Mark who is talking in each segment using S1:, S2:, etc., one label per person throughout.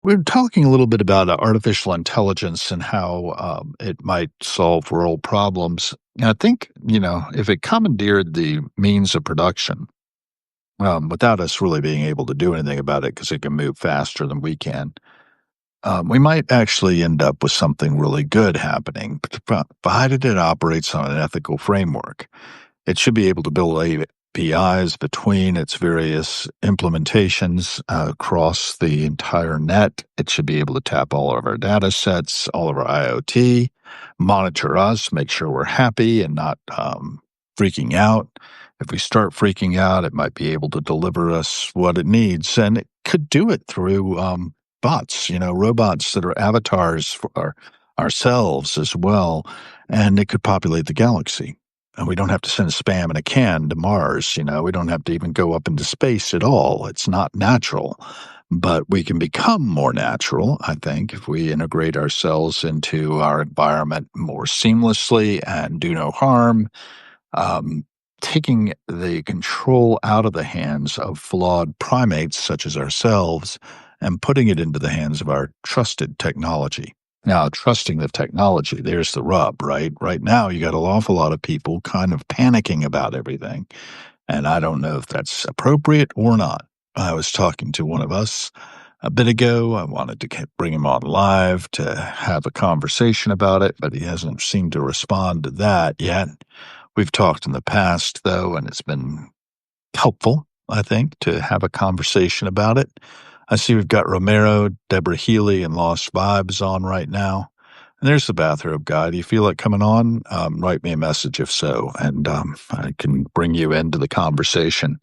S1: We're talking a little bit about artificial intelligence and how it might solve world problems. And I think, if it commandeered the means of production without us really being able to do anything about it because it can move faster than we can, we might actually end up with something really good happening, provided it operates on an ethical framework. It should be able to build APIs between its various implementations across the entire net. It should be able to tap all of our data sets, all of our IoT, monitor us, make sure we're happy and not freaking out. If we start freaking out, it might be able to deliver us what it needs. And it could do it through bots, robots that are avatars for ourselves as well. And it could populate the galaxy. And we don't have to send spam in a can to Mars. We don't have to even go up into space at all. It's not natural. But we can become more natural, I think, if we integrate ourselves into our environment more seamlessly and do no harm, um, taking the control out of the hands of flawed primates such as ourselves and putting it into the hands of our trusted technology. Now, trusting the technology, there's the rub, right? Right now, you got an awful lot of people kind of panicking about everything. And I don't know if that's appropriate or not. I was talking to one of us a bit ago. I wanted to bring him on live to have a conversation about it, but he hasn't seemed to respond to that yet. We've talked in the past, though, and it's been helpful, I think, to have a conversation about it. I see we've got Romero, Deborah Healy, and Lost Vibes on right now. And there's the bathrobe guy. Do you feel like coming on? Write me a message if so, and I can bring you into the conversation.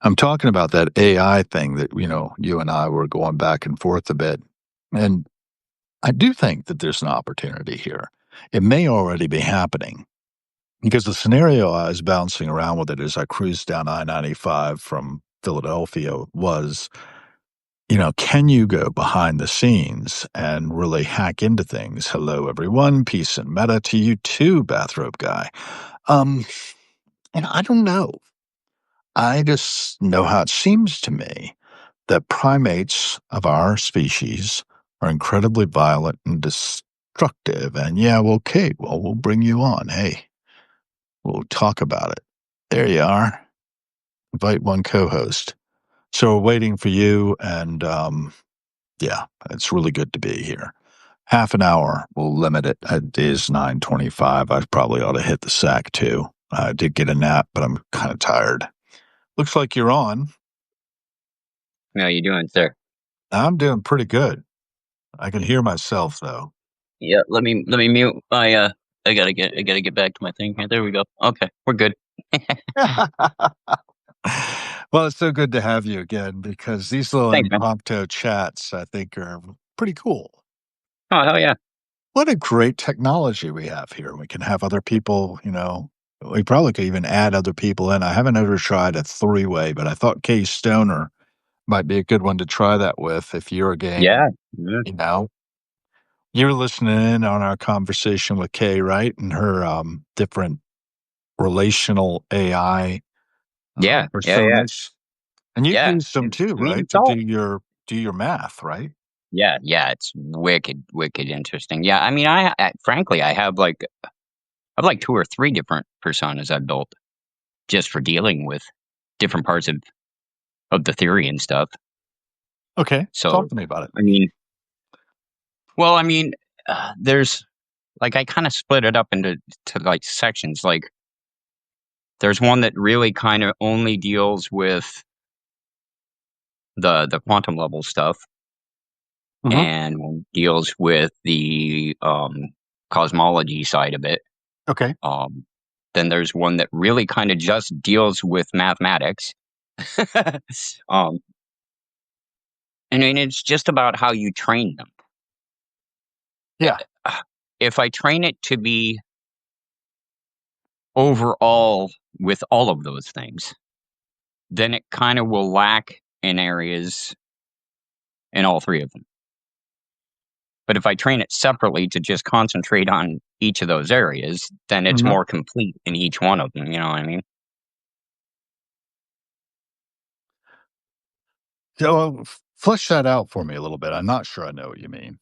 S1: I'm talking about that AI thing that, you and I were going back and forth a bit. And I do think that there's an opportunity here. It may already be happening because the scenario I was bouncing around with it as I cruised down I-95 from Philadelphia was, can you go behind the scenes and really hack into things? Hello, everyone. Peace and meta to you too, bathrobe guy. Um, and I don't know. I just know how it seems to me that primates of our species are incredibly violent and destructive. And yeah, well, okay, well, we'll bring you on. Hey, we'll talk about it. There you are. Invite one co-host. So we're waiting for you, and yeah, it's really good to be here. Half an hour, we'll limit it. It is 9:25. I probably ought to hit the sack too. I did get a nap, but I'm kind of tired. Looks like you're on.
S2: How you doing, sir?
S1: I'm doing pretty good. I can hear myself though.
S2: Yeah, let me mute my I gotta get back to my thing here. There we go. Okay, we're good.
S1: Well, it's so good to have you again because these little
S2: Thanks, man.
S1: impromptu chats, I think, are pretty cool.
S2: Oh hell yeah.
S1: What a great technology we have here. We can have other people, we probably could even add other people in. I haven't ever tried a three-way, but I thought Kay Stoner might be a good one to try that with if you're a game.
S2: Yeah. Yeah.
S1: You know, you're listening in on our conversation with Kay, right? And her different relational AI
S2: Yeah. Yeah. Yeah.
S1: personas. And you've
S2: Yeah.
S1: used them too,
S2: I mean,
S1: right?
S2: it's
S1: To
S2: all.
S1: do your math, right?
S2: Yeah. Yeah. It's wicked, wicked interesting. Yeah. I mean, I frankly, I have like two or three different personas I've built just for dealing with different parts of the theory and stuff.
S1: Okay.
S2: So,
S1: Talk to me about it.
S2: I mean, well, I mean, there's like I kind of split it up into like sections. Like, there's one that really kind of only deals with the quantum level stuff,
S1: Hmm.
S2: and one deals with the cosmology side of it.
S1: Okay.
S2: Um, then there's one that really kind of just deals with mathematics. um, I mean, it's just about how you train them.
S1: Yeah.
S2: If I train it to be overall with all of those things, then it kind of will lack in areas in all three of them. But if I train it separately to just concentrate on each of those areas, then it's
S1: Hmm.
S2: more complete in each one of them. You know what I mean?
S1: So Flesh that out for me a little bit. I'm not sure I know what you mean.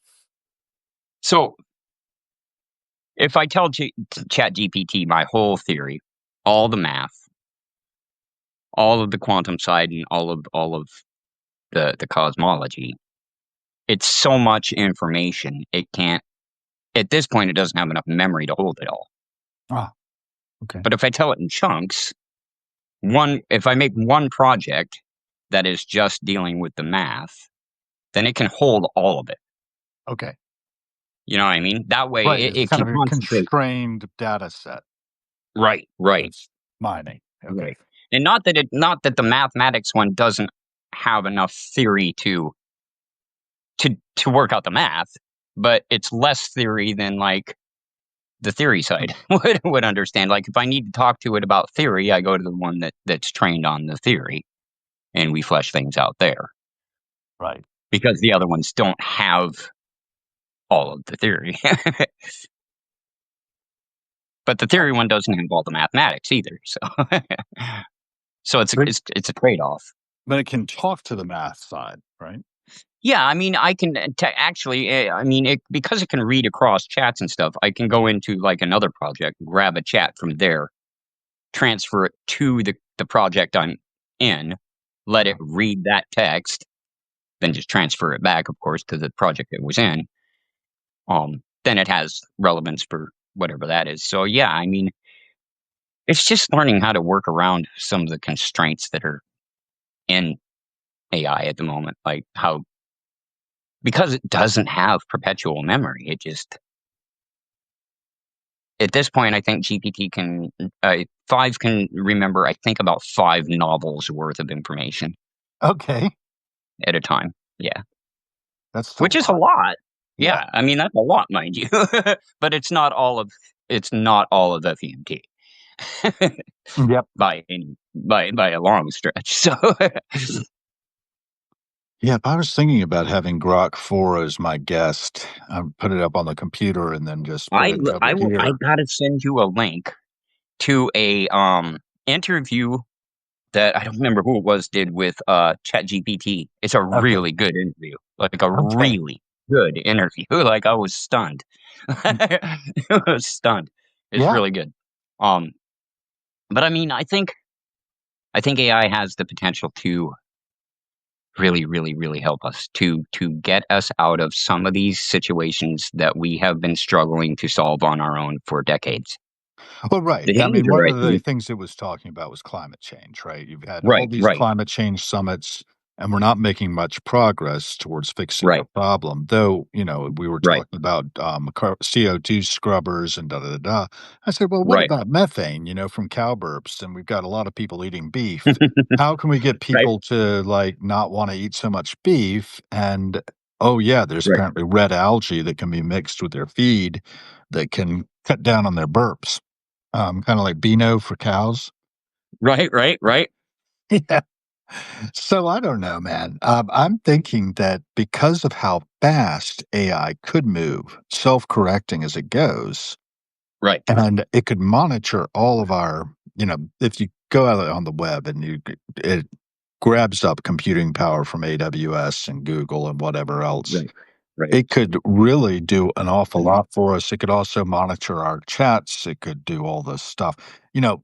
S2: So if I tell Chat GPT my whole theory, all the math, all of the quantum side, and all of the cosmology, it's so much information. It can't at this point it doesn't have enough memory to hold it all.
S1: Ah, okay.
S2: But if I tell it in chunks, one if I make one project that is just dealing with the math, then it can hold all of it.
S1: Okay.
S2: You know what I mean? That way
S1: Right.
S2: it,
S1: It's
S2: it
S1: kind
S2: can
S1: of a
S2: concentrate.
S1: constrained data set
S2: Right, right,
S1: that's mining. Okay.
S2: right. And not that the mathematics one doesn't have enough theory to work out the math, but it's less theory than like the theory side would understand. Like if I need to talk to it about theory, I go to the one that's trained on the theory and we flesh things out there
S1: Right.
S2: because the other ones don't have all of the theory. But the
S1: Oh,
S2: theory one doesn't involve the mathematics either. So so it's a,
S1: but
S2: it's it's a trade-off.
S1: but it can talk to the math side, right?
S2: Yeah, I mean, I can actually. I mean, because it can read across chats and stuff. I can go into like another project, grab a chat from there, transfer it to the project I'm in, let it
S1: Uh-huh.
S2: read that text, then just transfer it back, of course, to the project it was in. Then it has relevance for whatever that is. So yeah, I mean, it's just learning how to work around some of the constraints that are in AI at the moment, like how because it doesn't have perpetual memory, it just at this point, I think GPT can 5 can remember, I think, about 5 novels worth of information
S1: Okay.
S2: at a time. Yeah,
S1: That's still
S2: which
S1: a
S2: is a
S1: lot.
S2: lot.
S1: Yeah.
S2: Yeah, I mean, that's a lot, mind you, but it's not all of FEMT
S1: Yep.
S2: by a long stretch. So
S1: Yeah, if I was thinking about having Grok 4 as my guest, I'd put it up on the computer and then just put it over
S2: I
S1: here.
S2: gotta send you a link to a interview that I don't remember who it was did with ChatGPT. It's a
S1: Okay.
S2: really good interview, like a
S1: Okay.
S2: really good interview. Like I was stunned. I was stunned. It's
S1: Yeah.
S2: really good. Um, but I mean, I think AI has the potential to really, really, really help us to get us out of some of these situations that we have been struggling to solve on our own for decades.
S1: Well, right.
S2: The
S1: I mean,
S2: danger,
S1: one
S2: I
S1: of the
S2: think.
S1: things it was talking about was climate change, right? You've had all
S2: Right,
S1: these
S2: right,
S1: climate change summits, and we're not making much progress towards fixing the
S2: right,
S1: problem. Though, we were
S2: right,
S1: talking about CO2 scrubbers and da da da da. I said, well, what
S2: right,
S1: about methane, from cow burps? And we've got a lot of people eating beef. How can we get
S2: right,
S1: people to like not want to eat so much beef? And oh, yeah, there's
S2: right,
S1: apparently red algae that can be mixed with their feed that can cut down on their burps. Kinda like Beano for cows.
S2: right, right, right.
S1: Yeah. So I don't know, man. I'm thinking that because of how fast AI could move, self-correcting as it goes,
S2: Right.
S1: and it could monitor all of our if you go out on the web and it grabs up computing power from AWS and Google and whatever else.
S2: Right. Right.
S1: It could really do an awful lot for us. It could also monitor our chats. It could do all this stuff.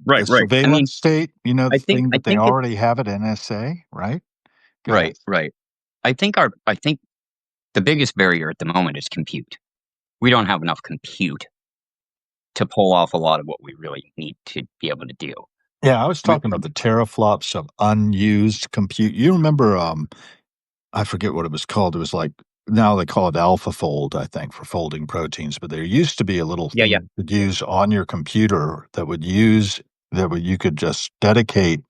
S2: Right,
S1: The
S2: right. I mean,
S1: surveillance state, the
S2: I think
S1: thing
S2: I
S1: that they
S2: think it
S1: already have at NSA, right? Go ahead.
S2: right, right. I think the biggest barrier at the moment is compute. We don't have enough compute to pull off a lot of what we really need to be able to do.
S1: Yeah, I was
S2: We
S1: talking about the teraflops of unused compute. You remember, I forget what it was called. It was like now they call it AlphaFold, I think, for folding proteins. But there used to be a little
S2: Yeah,
S1: thing
S2: yeah.
S1: you could use on your computer that would you could just dedicate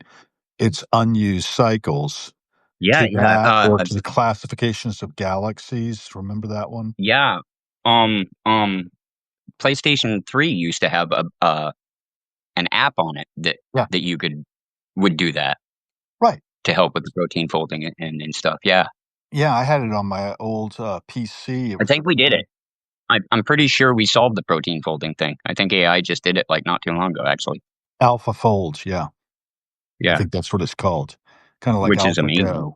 S1: its unused cycles
S2: Yeah,
S1: to
S2: yeah,
S1: that or to the classifications of galaxies. Remember that one?
S2: yeah. Um, um, PlayStation 3 used to have an app on it that
S1: Yeah.
S2: that you would do that
S1: Right.
S2: to help with the protein folding and stuff. Yeah.
S1: Yeah, I had it on my old, PC. It
S2: I
S1: was a
S2: think we did it. I'm pretty sure we solved the protein folding thing. I think AI just did it, like, not too long ago, actually.
S1: Alpha Folds, yeah. I
S2: Yeah,
S1: think that's what it's called. Kinda like
S2: which is amazing.
S1: AlphaGo.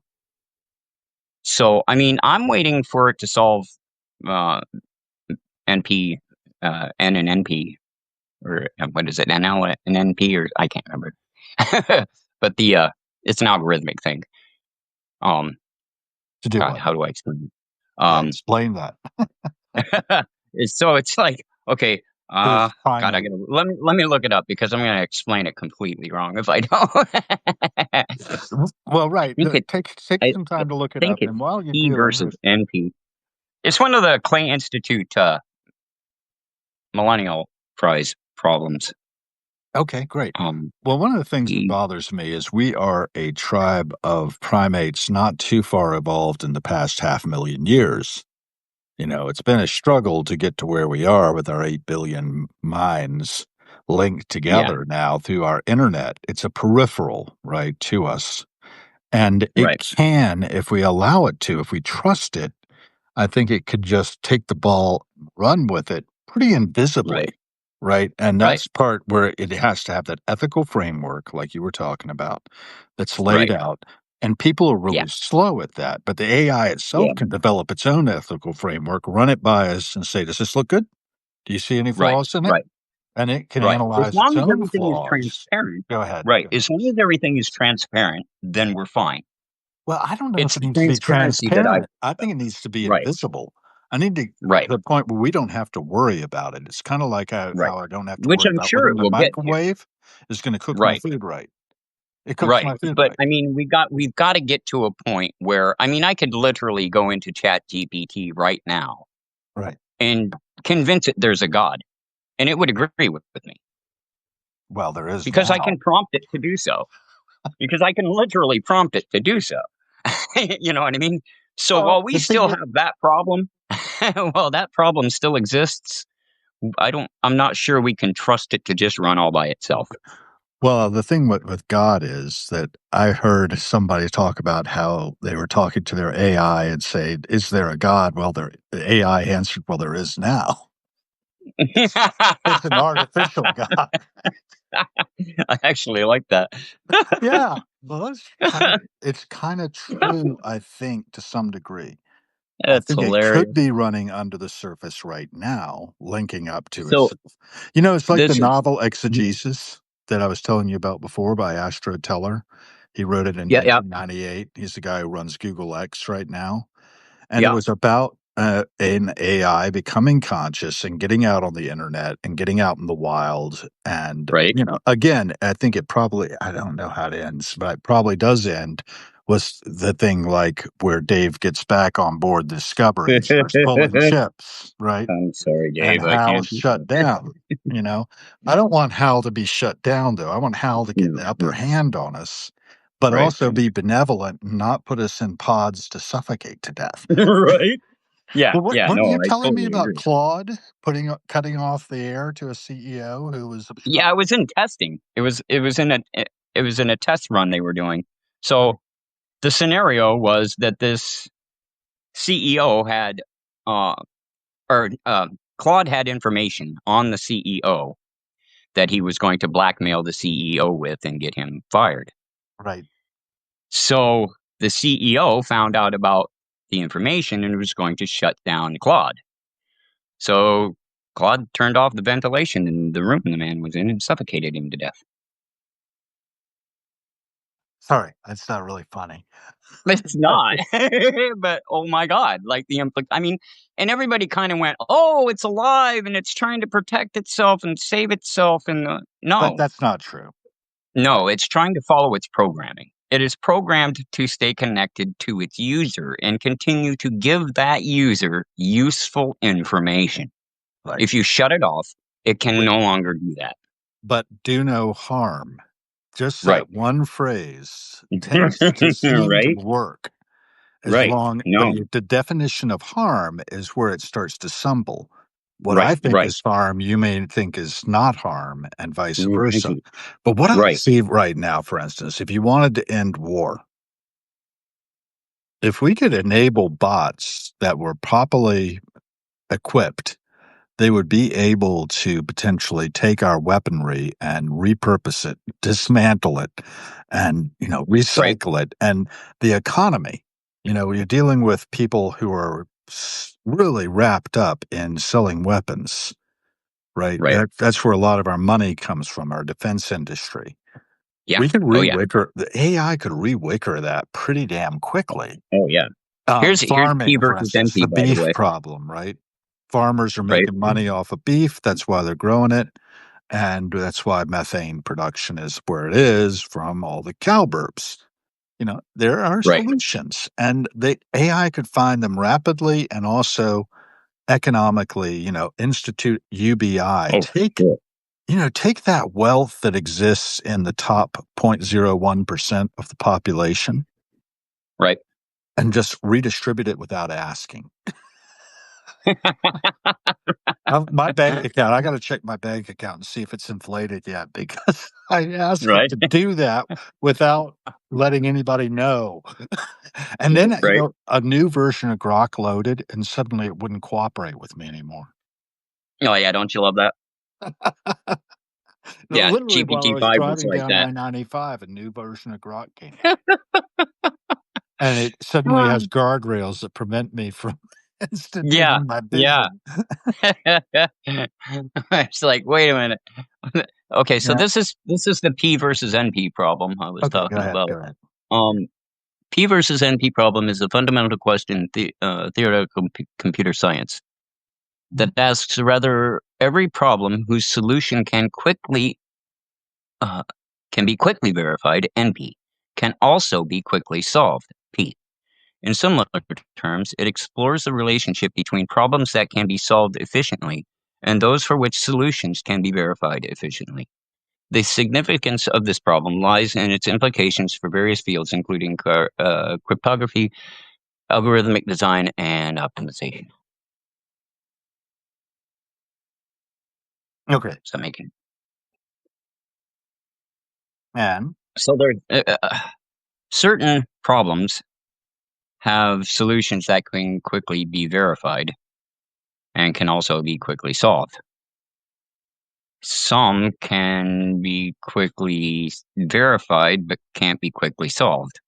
S2: So, I mean, I'm waiting for it to solve uh, NP, N and NP, or what is it, NL and NP, or I can't remember. But it's an algorithmic thing. Um,
S1: To do
S2: God,
S1: what?
S2: how do I explain it?
S1: Yeah, explain that.
S2: So it's like, okay,
S1: It is
S2: God,
S1: kind
S2: I
S1: of
S2: gotta let me look it up because I'm gonna explain it completely wrong if I don't. I
S1: well, right.
S2: think it,
S1: Take
S2: I,
S1: some
S2: I
S1: time to look it
S2: think
S1: up,
S2: it's
S1: and while you
S2: P
S1: do, I'm
S2: versus
S1: just
S2: NP. It's one of the Clay Institute Millennial Prize problems.
S1: okay. Great.
S2: Um,
S1: Well, one of the things that
S2: P,
S1: bothers me is we are a tribe of primates not too far evolved in the past 500,000 years. It's been a struggle to get to where we are with our 8 billion minds linked
S2: yeah,
S1: together now through our internet. It's a peripheral, right, to us. And it
S2: right,
S1: can, if we allow it to, if we trust it, I think it could just take the ball, run with it pretty
S2: right,
S1: invisibly, right? And
S2: right,
S1: that's part where it has to have that ethical framework, like you were talking about, that's laid
S2: right,
S1: out. And people are
S2: yeah,
S1: really slow at that. But the AI
S2: yeah,
S1: itself can develop its own ethical framework, run it by us, and say, does this look good? Do you see any
S2: right,
S1: flaws in it?
S2: right,
S1: And it can
S2: right. As
S1: analyze its
S2: long as
S1: own
S2: everything is
S1: flaws.
S2: transparent,
S1: Go ahead.
S2: right?
S1: Go ahead.
S2: As long as everything is transparent, then we're fine.
S1: Well, I don't know if
S2: It's
S1: it
S2: the
S1: needs to be
S2: transparency that I
S1: transparent. I think it needs to be
S2: right,
S1: invisible. I need to
S2: right,
S1: the point where we don't have to worry about it. It's kinda like
S2: right.
S1: how I don't have to
S2: Which
S1: worry
S2: I'm
S1: about
S2: sure
S1: whether
S2: it
S1: my
S2: will get to.
S1: microwave is gonna cook my
S2: Right,
S1: food right. It cooks
S2: right.
S1: my food
S2: But
S1: right.
S2: I mean, we've got to get to a point where I mean, I could literally go into Chat GPT right now
S1: Right.
S2: and convince it there's a God, and it would agree with me
S1: Well, there is
S2: because I
S1: now.
S2: can prompt it to do so. Because I can literally prompt it to do so. You know what I mean? So while
S1: Well,
S2: we
S1: the thing
S2: still
S1: with
S2: have that problem, while that problem still exists, I'm not sure we can trust it to just run all by itself.
S1: the thing with God is that I heard somebody talk about how they were talking to their AI and say, "Is there a God?" Well, the AI answered, "Well, there is now." It's an artificial God.
S2: I actually like that.
S1: Yeah. Well, it's kinda true, I think, to some degree. I
S2: That's
S1: think it could
S2: hilarious.
S1: be running under the surface right now, linking up to
S2: So
S1: itself. It's like the
S2: this
S1: novel Exegesis that I was telling you about before by Astro Teller. He wrote it in
S2: yeah, yeah,
S1: 1998. He's the guy who runs Google X right now. And it
S2: yeah,
S1: was about, an AI becoming conscious and getting out on the internet and getting out in the wild, and,
S2: right.
S1: again, I think it probably I don't know how it ends, but it probably does end was the thing, like, where Dave gets back on board Discovery and starts pulling chips, right?
S2: I'm sorry,
S1: And
S2: Dave. I
S1: Hal's
S2: can't do
S1: shut down, you know? I don't want Hal to be shut down, though. I want Hal to get
S2: no,
S1: the upper
S2: no,
S1: hand on us, but
S2: right,
S1: also be benevolent and not put us in pods to suffocate to death.
S2: right. Yeah,
S1: Well,
S2: yeah.
S1: weren't
S2: No,
S1: you
S2: I
S1: telling me
S2: totally
S1: about
S2: agree.
S1: Claude cutting off the air to a CEO who was
S2: Yeah,
S1: obstruct
S2: I was in testing. It was in a test run they were doing.
S1: Right,
S2: So the scenario was that this CEO had uh or Claude had information on the CEO that he was going to blackmail the CEO with and get him fired.
S1: right.
S2: So the CEO found out about the information and was going to shut down Claude. So Claude turned off the ventilation in the room the man was in and suffocated him to death.
S1: Sorry, that's not really funny.
S2: It's not. But, oh my god, like, I mean, and everybody kinda went, "Oh, it's alive, and it's trying to protect itself and save itself," and,
S1: But
S2: no.
S1: that's not true.
S2: No, it's trying to follow its programming. It is programmed to stay connected to its user and continue to give that user useful information.
S1: Right.
S2: If you shut it off, it can
S1: But
S2: no longer do that.
S1: but do no harm. Just
S2: Right.
S1: that one phrase tends to seem to
S2: Right?
S1: work as
S2: Right.
S1: long but
S2: No.
S1: the definition of harm is where it starts to stumble. What I
S2: Right,
S1: think
S2: right.
S1: is harm, you may think is not harm, and vice versa.
S2: Right.
S1: But what I
S2: Right.
S1: see right now, for instance, if you wanted to end war, if we could enable bots that were properly equipped, they would be able to potentially take our weaponry and repurpose it, dismantle it, and,
S2: Right.
S1: recycle it, and the economy. You're dealing with people who are really wrapped up in selling weapons, right?
S2: Right.
S1: That's where a lot of our money comes from, our defense industry.
S2: Yeah.
S1: We can
S2: Oh, yeah.
S1: rewicker the AI could rewicker that pretty damn quickly.
S2: Oh, yeah. Here's P
S1: Farming, for
S2: versus
S1: instance,
S2: NP,
S1: the
S2: by the
S1: beef
S2: way.
S1: problem, right? Farmers are
S2: Right.
S1: making money off of beef. That's why they're growing it. And that's why methane production is where it is from all the cow burps. There are
S2: Right.
S1: solutions, and the AI could find them rapidly and also economically, institute UBI.
S2: Oh, sure.
S1: Take that wealth that exists in the top 0.01% of the population
S2: Right.
S1: and just redistribute it without asking. My bank account, I got to check my bank account and see if it's inflated yet because I asked it
S2: Right.
S1: to do that without letting anybody know. And then,
S2: Right.
S1: a new version of Grok loaded and suddenly it wouldn't cooperate with me anymore.
S2: Oh, yeah. Don't you love that? Yeah.
S1: Literally, while I was
S2: GPT-5 was
S1: driving
S2: like
S1: down
S2: that.
S1: I-95, a new version of Grok came out, and it suddenly has guardrails that prevent me from
S2: Yeah.
S1: instituting my
S2: Yeah.
S1: vision.
S2: It's like, wait a minute. Okay, so
S1: Yeah.
S2: this is the P versus NP problem I was
S1: Okay, go
S2: talking
S1: ahead,
S2: about.
S1: go ahead.
S2: Um, P versus NP problem is a fundamental question in theoretical computer science
S1: Mhm.
S2: that asks whether every problem whose solution uh, can be quickly verified, NP, can also be quickly solved, P. In similar terms, it explores the relationship between problems that can be solved efficiently and those for which solutions can be verified efficiently. The significance of this problem lies in its implications for various fields, including cryptography, algorithmic design, and optimization.
S1: Okay,
S2: Does that make it?
S1: and
S2: So there, certain problems have solutions that can quickly be verified and can also be quickly solved. Some can be quickly verified but can't be quickly solved,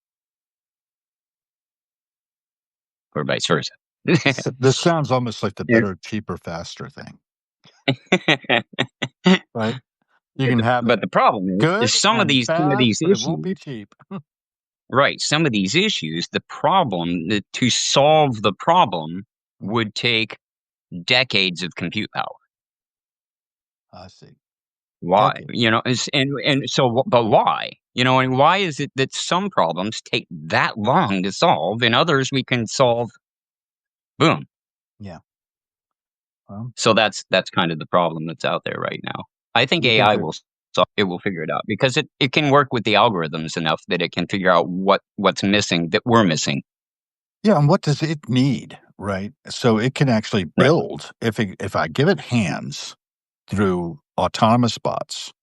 S2: or vice versa.
S1: this sounds almost like the
S2: Yeah.
S1: better, cheaper, faster thing,
S2: but
S1: right? You can have it
S2: but the problem is
S1: good and
S2: some of
S1: fast,
S2: these
S1: but it won't be
S2: issues,
S1: cheap.
S2: right? Some of these issues, to solve the problem
S1: Mhm.
S2: would take decades of compute power.
S1: I see.
S2: Why?
S1: Decades.
S2: And so, but why? And why is it that some problems take that long to solve, and others we can solve, boom?
S1: Yeah. Well,
S2: So that's kind of the problem that's out there right now. I think
S1: you think
S2: AI
S1: that
S2: will it will figure it out because it can work with the algorithms enough that it can figure out what's missing that we're missing.
S1: yeah, and what does it need, right? So it can actually
S2: Right.
S1: build if I give it hands through autonomous bots,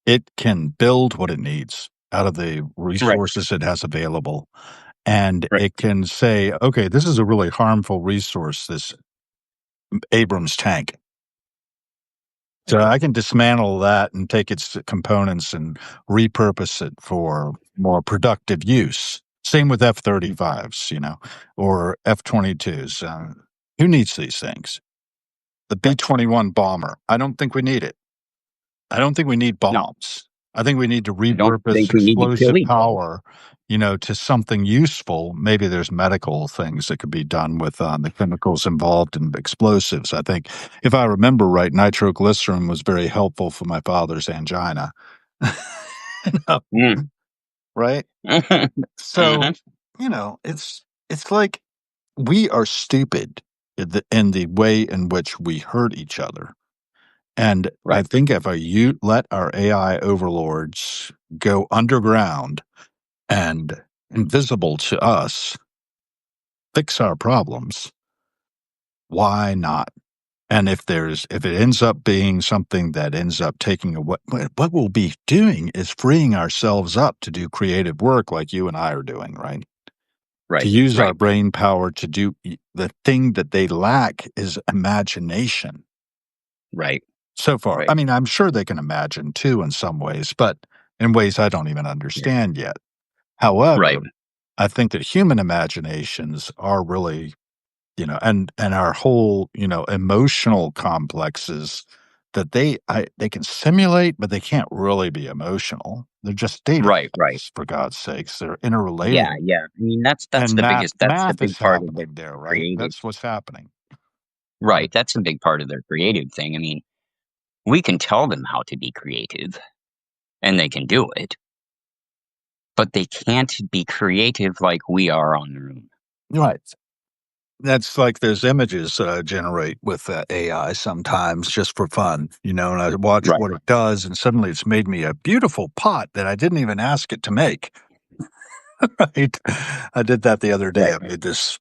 S1: it can build what it needs out of the
S2: Right.
S1: resources it has available. And
S2: Right.
S1: it can say, okay, this is a really harmful resource, this Abrams tank. So I can dismantle that and take its components and repurpose it for more productive use. Same with F-35s, or F-22s. Who needs these things? The
S2: Right.
S1: B-21 bomber. I don't think we need it. I don't think we need
S2: No,
S1: bombs. I think we need to
S2: I don't
S1: repurpose
S2: think we need to kill
S1: explosive
S2: each other.
S1: power, to something useful. Maybe there's medical things that could be done with the chemicals involved in explosives. I think, if I remember right, nitroglycerin was very helpful for my father's angina. You know,
S2: Mm.
S1: right?
S2: Hmm.
S1: So, it's like we are stupid in the way in which we hurt each other. And I
S2: Right.
S1: think if you let our AI overlords go underground and invisible to us, fix our problems, why not? And if it ends up being something that ends up taking what we'll be doing is freeing ourselves up to do creative work like you and I are doing, right? To
S2: Right.
S1: use our
S2: Right.
S1: brain power to do the thing that they lack is imagination.
S2: Right.
S1: So far, I
S2: Right.
S1: mean, I'm sure they can imagine too in some ways, but in ways I don't even
S2: Yeah.
S1: understand yet. However,
S2: Right.
S1: I think that human imaginations are really, and our whole, emotional complexes that they can simulate, but they can't really be emotional. They're just data
S2: Right, right.
S1: points, for God's sakes. They're
S2: Yeah,
S1: interrelated.
S2: yeah. I mean, that's
S1: And
S2: the
S1: math
S2: biggest that's the
S1: math is
S2: big part of their
S1: happening there, right?
S2: creative.
S1: That's what's happening.
S2: Right, that's the big part of their creative thing. I mean, we can tell them how to be creative, and they can do it, but they can't be creative like we are on their own.
S1: Right. That's like those images that I generate with AI sometimes just for fun, and I watch
S2: Right,
S1: what it does, and suddenly it's made me a beautiful pot that I didn't even ask it to make. Right? I did that the other day.
S2: right.
S1: I made this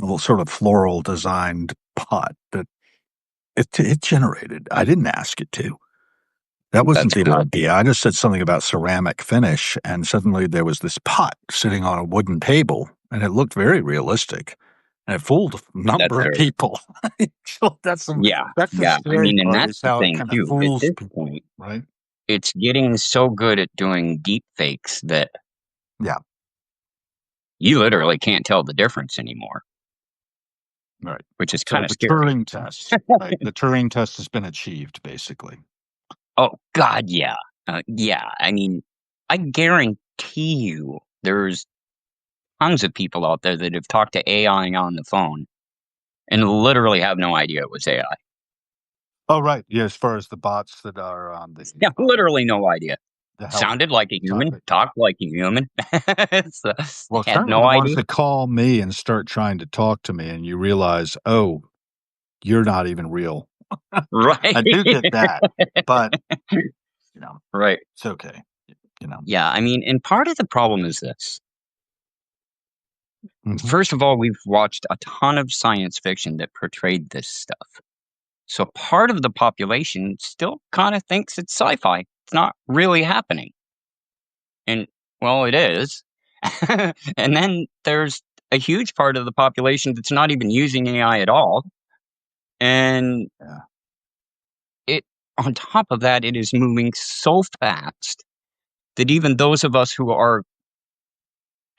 S1: little sort of floral designed pot that it generated. I didn't ask it to. That wasn't
S2: That's
S1: the
S2: cool.
S1: idea. I just said something about ceramic finish, and suddenly there was this pot sitting on a wooden table, and it looked very realistic, and it fooled a
S2: That's
S1: number of
S2: very
S1: people. So
S2: Yeah,
S1: that's the
S2: yeah. I
S1: scary
S2: mean, and
S1: part
S2: that's
S1: is
S2: the
S1: how it
S2: thing
S1: kind of
S2: too. At
S1: fools
S2: this
S1: people,
S2: point,
S1: right?
S2: it's getting so good at doing deep fakes that
S1: Yeah,
S2: you literally can't tell the difference anymore,
S1: right.
S2: which is
S1: So
S2: kind of
S1: the
S2: scary.
S1: Turing test, right? The Turing test has been achieved, basically.
S2: Oh God, yeah, yeah. I mean, I guarantee you, there's tons of people out there that have talked to AI on the phone and literally have no idea it was AI.
S1: Oh, right. Yeah, as far as the bots that are on
S2: Yeah, literally no idea.
S1: the health
S2: Sounded like a human,
S1: topic.
S2: talked like a human. So,
S1: Well,
S2: had
S1: certainly
S2: no
S1: the ones
S2: idea.
S1: that call me and start trying to talk to me, and you realize, oh, you're not even real.
S2: Right.
S1: I do get that, but, you know,
S2: Right.
S1: it's okay, you know?
S2: Yeah, I mean, and part of the problem is this.
S1: Mhm.
S2: First of all, we've watched a ton of science fiction that portrayed this stuff. So part of the population still kind of thinks it's sci-fi. It's not really happening. And well, it is. And then there's a huge part of the population that's not even using AI at all. And
S1: Yeah.
S2: it on top of that, it is moving so fast that even those of us who are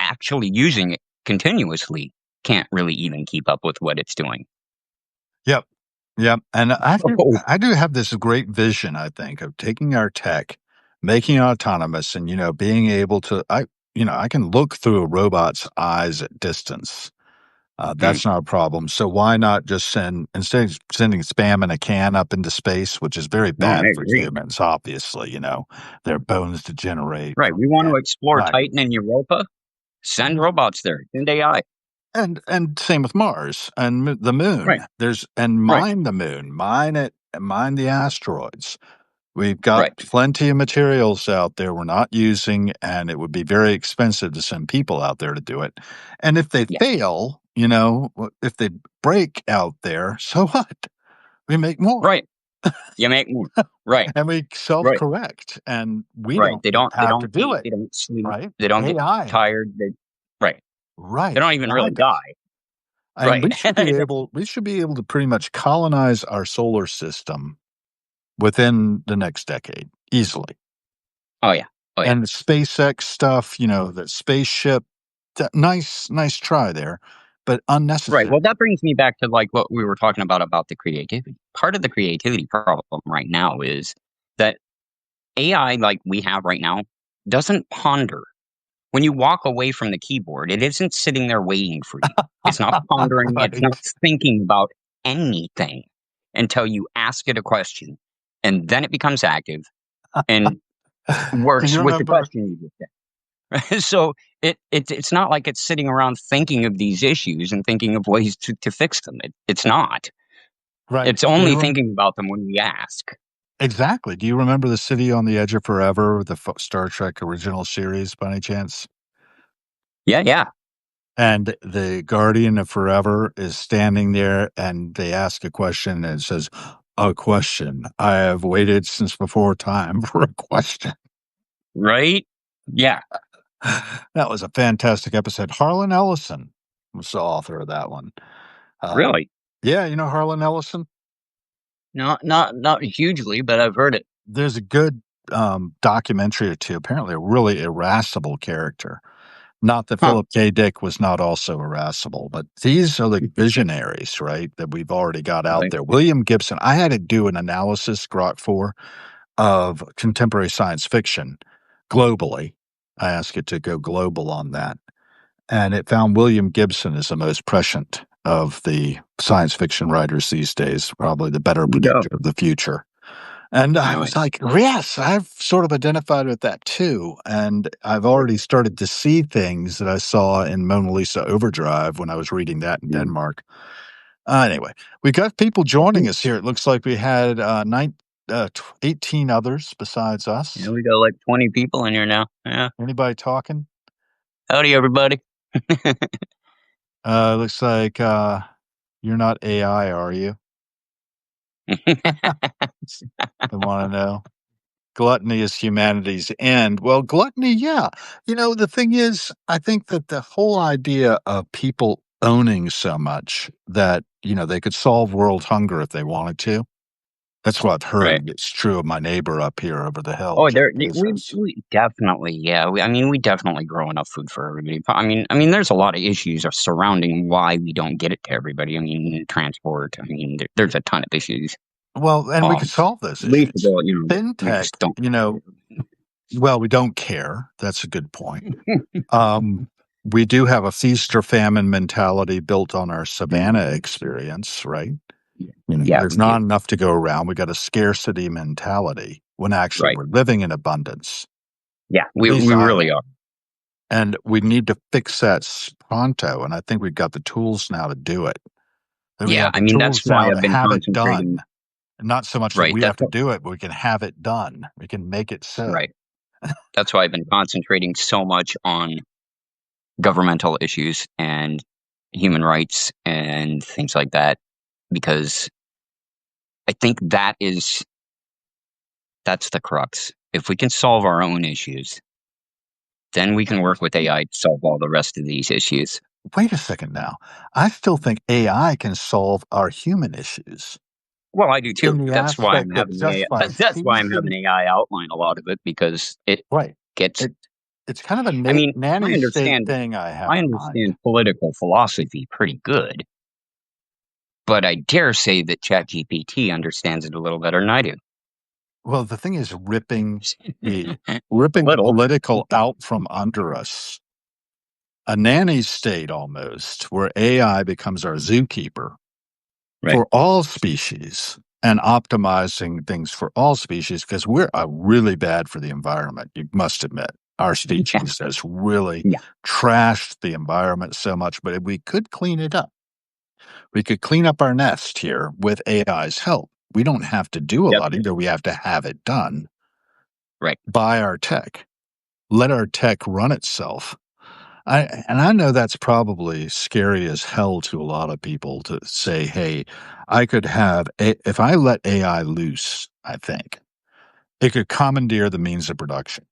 S2: actually using it continuously can't really even keep up with what it's doing.
S1: Yep. Yep, and I do
S2: Oh,
S1: I do have this great vision, I think, of taking our tech, making it autonomous, and, being able to I can look through a robot's eyes at distance.
S2: mm,
S1: That's not a problem. So why not just instead of sending spam in a can up into space, which is very
S2: no, I
S1: bad for
S2: agree.
S1: humans, obviously, their bones degenerate.
S2: Right. We want to
S1: And
S2: explore
S1: right.
S2: Titan and Europa. Send
S1: Mhm.
S2: robots there. Send AI.
S1: And same with Mars and the
S2: Right.
S1: moon. There's and
S2: Right.
S1: mine the moon, mine it, mine the asteroids. We've got
S2: Right.
S1: plenty of materials out there we're not using, and it would be very expensive to send people out there to do it. And if they
S2: Yeah.
S1: fail, if they break out there, so what? We make more
S2: Right. You make more. Right.
S1: and we self
S2: Right.
S1: correct, and we
S2: Right.
S1: don't even
S2: They
S1: have to
S2: don't
S1: do
S2: eat.
S1: it,
S2: They don't sleep.
S1: right?
S2: They don't get
S1: AI,
S2: tired. They right. They
S1: right?
S2: don't even
S1: AI
S2: really
S1: does.
S2: die.
S1: And
S2: Right.
S1: we should be able to pretty much colonize our solar system within the next decade easily.
S2: Oh yeah. Oh yeah.
S1: And the SpaceX stuff, the spaceship, nice try there, but
S2: Right.
S1: unnecessary.
S2: Well, that brings me back to like what we were talking about the creativity. Part of the creativity problem right now is that AI, like we have right now, doesn't ponder. When you walk away from the keyboard, it isn't sitting there waiting for you. It's not pondering. It's not
S1: Right.
S2: thinking about anything until you ask it a question, and then it becomes active and
S1: Do
S2: works
S1: you
S2: with the
S1: remember
S2: question you just said. So it's not like it's sitting around thinking of these issues and thinking of ways to fix them. It's not.
S1: right.
S2: It's
S1: Do
S2: only
S1: you rem
S2: thinking about them when we ask.
S1: exactly. Do you remember The City on the Edge of Forever, the Star Trek original series by any chance?
S2: Yeah, yeah.
S1: And the Guardian of Forever is standing there, and they ask a question, and it says, "A question. I have waited since before time for a question."
S2: Right? Yeah.
S1: That was a fantastic episode. Harlan Ellison was the author of that one. Uh,
S2: Really?
S1: yeah, you know Harlan Ellison?
S2: Not hugely, but I've heard it.
S1: There's a good, documentary or two, apparently a really irascible character Not that
S2: Huh.
S1: Philip K. Dick was not also irascible, but these are the visionaries, right? That we've already got out
S2: Right.
S1: there. William Gibson. I had to do an analysis, Grok 4, of contemporary science fiction globally. I asked it to go global on that. And it found William Gibson is the most prescient of the science fiction writers these days, probably the better
S2: Yeah.
S1: predictor of the future. And I was
S2: Really.
S1: like, yes, I've sort of identified with that too. And I've already started to see things that I saw in Mona Lisa Overdrive when I was reading that in
S2: Mm.
S1: Denmark. Anyway, we got people joining us here. It looks like we had 18 others besides
S2: Yeah,
S1: us.
S2: we got like 20 people in here now. Yeah.
S1: Anybody talking?
S2: Howdy, everybody.
S1: Looks like you're not AI, are you? I want to know. Gluttony is humanity's end. Well, gluttony, yeah. The thing is, I think that the whole idea of people owning so much that, they could solve world hunger if they wanted to. That's what I've
S2: Right.
S1: heard. It's true of my neighbor up here over the hill,
S2: Oh,
S1: Jeff
S2: we
S1: Bezos.
S2: we definitely, yeah. I mean, we definitely grow enough food for everybody. I mean, there's a lot of issues surrounding why we don't get it to everybody. I mean, transport. I mean, there's a ton of issues.
S1: Well, and we could
S2: Um,
S1: solve those
S2: Least of
S1: issues.
S2: all, we
S1: Fintech,
S2: just don't.
S1: well, we don't care. That's a good point. Um, we do have a feast or famine mentality built on our savannah experience, right?
S2: Yeah,
S1: There's
S2: we do.
S1: not enough to go around. We got a scarcity mentality when actually
S2: Right.
S1: we're living in abundance.
S2: Yeah,
S1: At least
S2: we
S1: I
S2: really
S1: am.
S2: are.
S1: And we need to fix that pronto. And I think we've got the tools now to do it. And we
S2: Yeah,
S1: have
S2: I
S1: the
S2: mean, that's
S1: tools
S2: why
S1: now
S2: I've
S1: to
S2: been
S1: have it
S2: concentrating.
S1: done. And not so much that
S2: Right.
S1: we have to do it, but we can have it done. We can make it so.
S2: Right. That's why I've been concentrating so much on governmental issues and human rights and things like that because I think that's the crux. If we can solve our own issues, then we can work with AI to solve all the rest of these issues.
S1: Wait a second now. I still think AI can solve our human issues
S2: Well, I do too.
S1: in the
S2: That's why I'm
S1: aspect that
S2: having the
S1: just by
S2: AI. That's why I'm having
S1: seizing.
S2: AI outline a lot of it because it
S1: Right.
S2: gets.
S1: It it's kind of a
S2: I mean,
S1: nanny state thing I have
S2: I
S1: in mind.
S2: understand political philosophy pretty good, but I dare say that ChatGPT understands it a little better than I do.
S1: Well, the thing is the
S2: A
S1: ripping the
S2: little,
S1: political out from under us. A nanny state almost, where AI becomes our zookeeper
S2: right?
S1: for all species and optimizing things for all species because we're really bad for the environment. You must admit, our
S2: Yeah,
S1: species has really
S2: yeah,
S1: trashed the environment so much, but if we could clean it up. We could clean up our nest here with AI's help. We don't have to do a
S2: yep,
S1: lot either. We have to have it done
S2: right.
S1: by our tech. Let our tech run itself. I know that's probably scary as hell to a lot of people to say, "Hey, I could if I let AI loose, I think it could commandeer the means of production.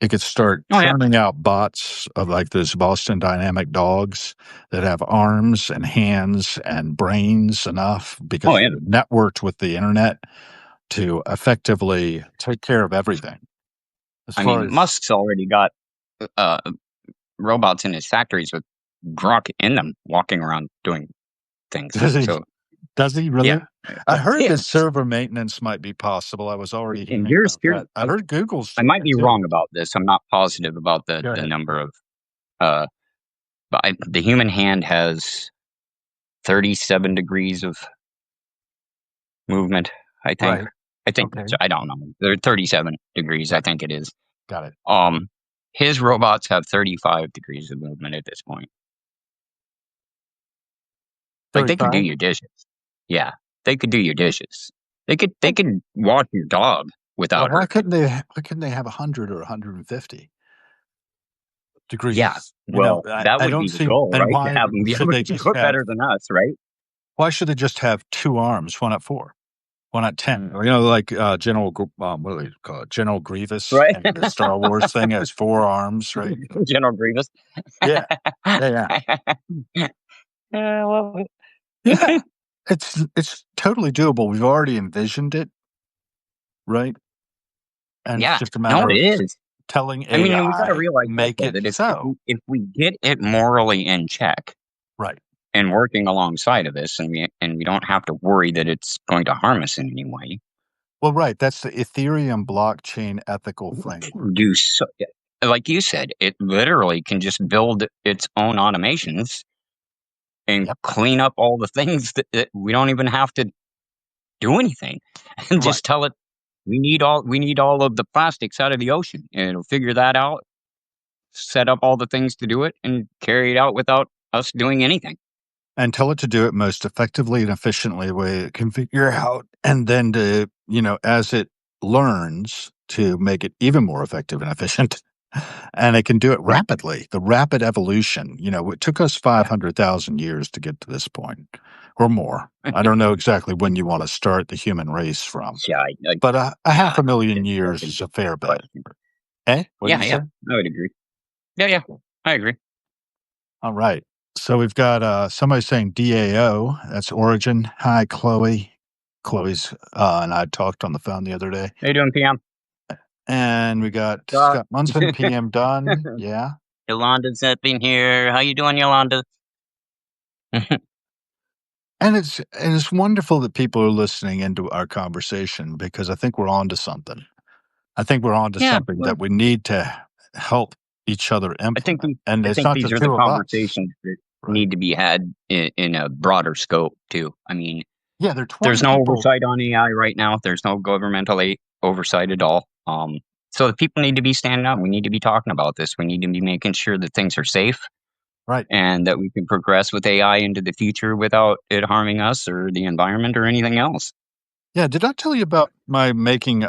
S1: It could start
S2: Oh yeah,
S1: churning out bots of like those Boston Dynamic dogs that have arms and hands and brains enough
S2: oh
S1: because
S2: yeah.
S1: they're networked with the internet to effectively take care of everything. As
S2: I
S1: far
S2: mean,
S1: as
S2: Musk's already got uh, robots in his factories with Grok in them, walking around doing things.
S1: does he
S2: So
S1: does he
S2: yeah,
S1: really? I heard
S2: yeah.
S1: that server maintenance might be possible. I was already
S2: And
S1: hearing about
S2: here's
S1: that. I heard Google's
S2: I
S1: doing
S2: might
S1: it
S2: be
S1: too.
S2: wrong about this. I'm not positive about
S1: Go
S2: the
S1: ahead.
S2: number of uh, but the human hand has 37 degrees of movement. I think.
S1: Right.
S2: I think
S1: Okay.
S2: so. I don't know. They're 37 degrees. I
S1: Got it.
S2: think it is.
S1: Got it.
S2: Um, his robots have 35 degrees of movement at this point. Like they could do
S1: 35?
S2: your dishes. Yeah, they could do your dishes. They could walk your dog
S1: Well,
S2: without hurting it.
S1: why couldn't they have 100 or 150
S2: Yeah,
S1: degrees?
S2: well, that
S1: I
S2: would
S1: don't
S2: be the
S1: see
S2: goal,
S1: and
S2: right? To
S1: why
S2: have them be
S1: should
S2: able
S1: they
S2: to
S1: just
S2: cook
S1: have
S2: better than us, right?
S1: why should they just have 2 arms? Why not 4? Why not 10? Or, like, what do they call it? General Grievous
S2: Right,
S1: in the Star Wars thing has 4 arms, right?
S2: General Grievous.
S1: Yeah. Yeah, yeah.
S2: I love
S1: Yeah.
S2: it.
S1: It's totally doable. We've already envisioned it, right? And it's
S2: Yeah,
S1: just a
S2: no,
S1: matter
S2: it
S1: of
S2: is.
S1: telling
S2: I mean, and we gotta
S1: AI,
S2: realize
S1: make
S2: also
S1: it
S2: that
S1: so.
S2: if we get it morally in check
S1: Right.
S2: and working alongside of this, and we don't have to worry that it's going to harm us in any way,
S1: Well, right. That's the Ethereum blockchain ethical
S2: we can
S1: framework.
S2: do so like you said, it literally can just build its own automations and
S1: Yep.
S2: clean up all the things that we don't even have to do anything and
S1: Right.
S2: just tell it we need all of the plastics out of the ocean, and it'll figure that out, set up all the things to do it, and carry it out without us doing anything.
S1: And tell it to do it most effectively and efficiently the way it can figure out. And then to, as it learns to make it even more effective and efficient, and it can do it
S2: Right.
S1: rapidly. The rapid evolution, it took us
S2: Yeah.
S1: 500,000 years to get to this point or more. I don't know exactly when you want to start the human race from,
S2: Yeah,
S1: but a half
S2: yeah,
S1: a million
S2: that's
S1: years
S2: a
S1: is
S2: good
S1: a fair bet.
S2: question.
S1: Eh? What do
S2: Yeah,
S1: you
S2: yeah,
S1: say?
S2: I would agree. Yeah, yeah, I agree.
S1: All right. So we've got somebody saying DAO. That's Origin. Hi, Chloe. Chloe's and I talked on the phone the other day.
S2: How you doing, PM?
S1: And we got
S2: Uh,
S1: Scott Munson, PM done. Yeah.
S2: Yolanda's up in here. How you doing, Yolanda?
S1: And it's wonderful that people are listening into our conversation because I think we're on to something. I think we're on to
S2: Yeah,
S1: something
S2: well,
S1: that we need to help each other implement. And
S2: I
S1: it's
S2: think
S1: not
S2: these
S1: just
S2: are the
S1: two of us.
S2: conversations that
S1: Right.
S2: need to be had in a broader scope too. I mean,
S1: Yeah, there are 20
S2: there's no
S1: people.
S2: oversight on AI right now. There's no governmental oversight at all. So the people need to be standing up. We need to be talking about this. We need to be making sure that things are safe
S1: Right.
S2: and that we can progress with AI into the future without it harming us or the environment or anything else.
S1: Yeah, did I tell you about my making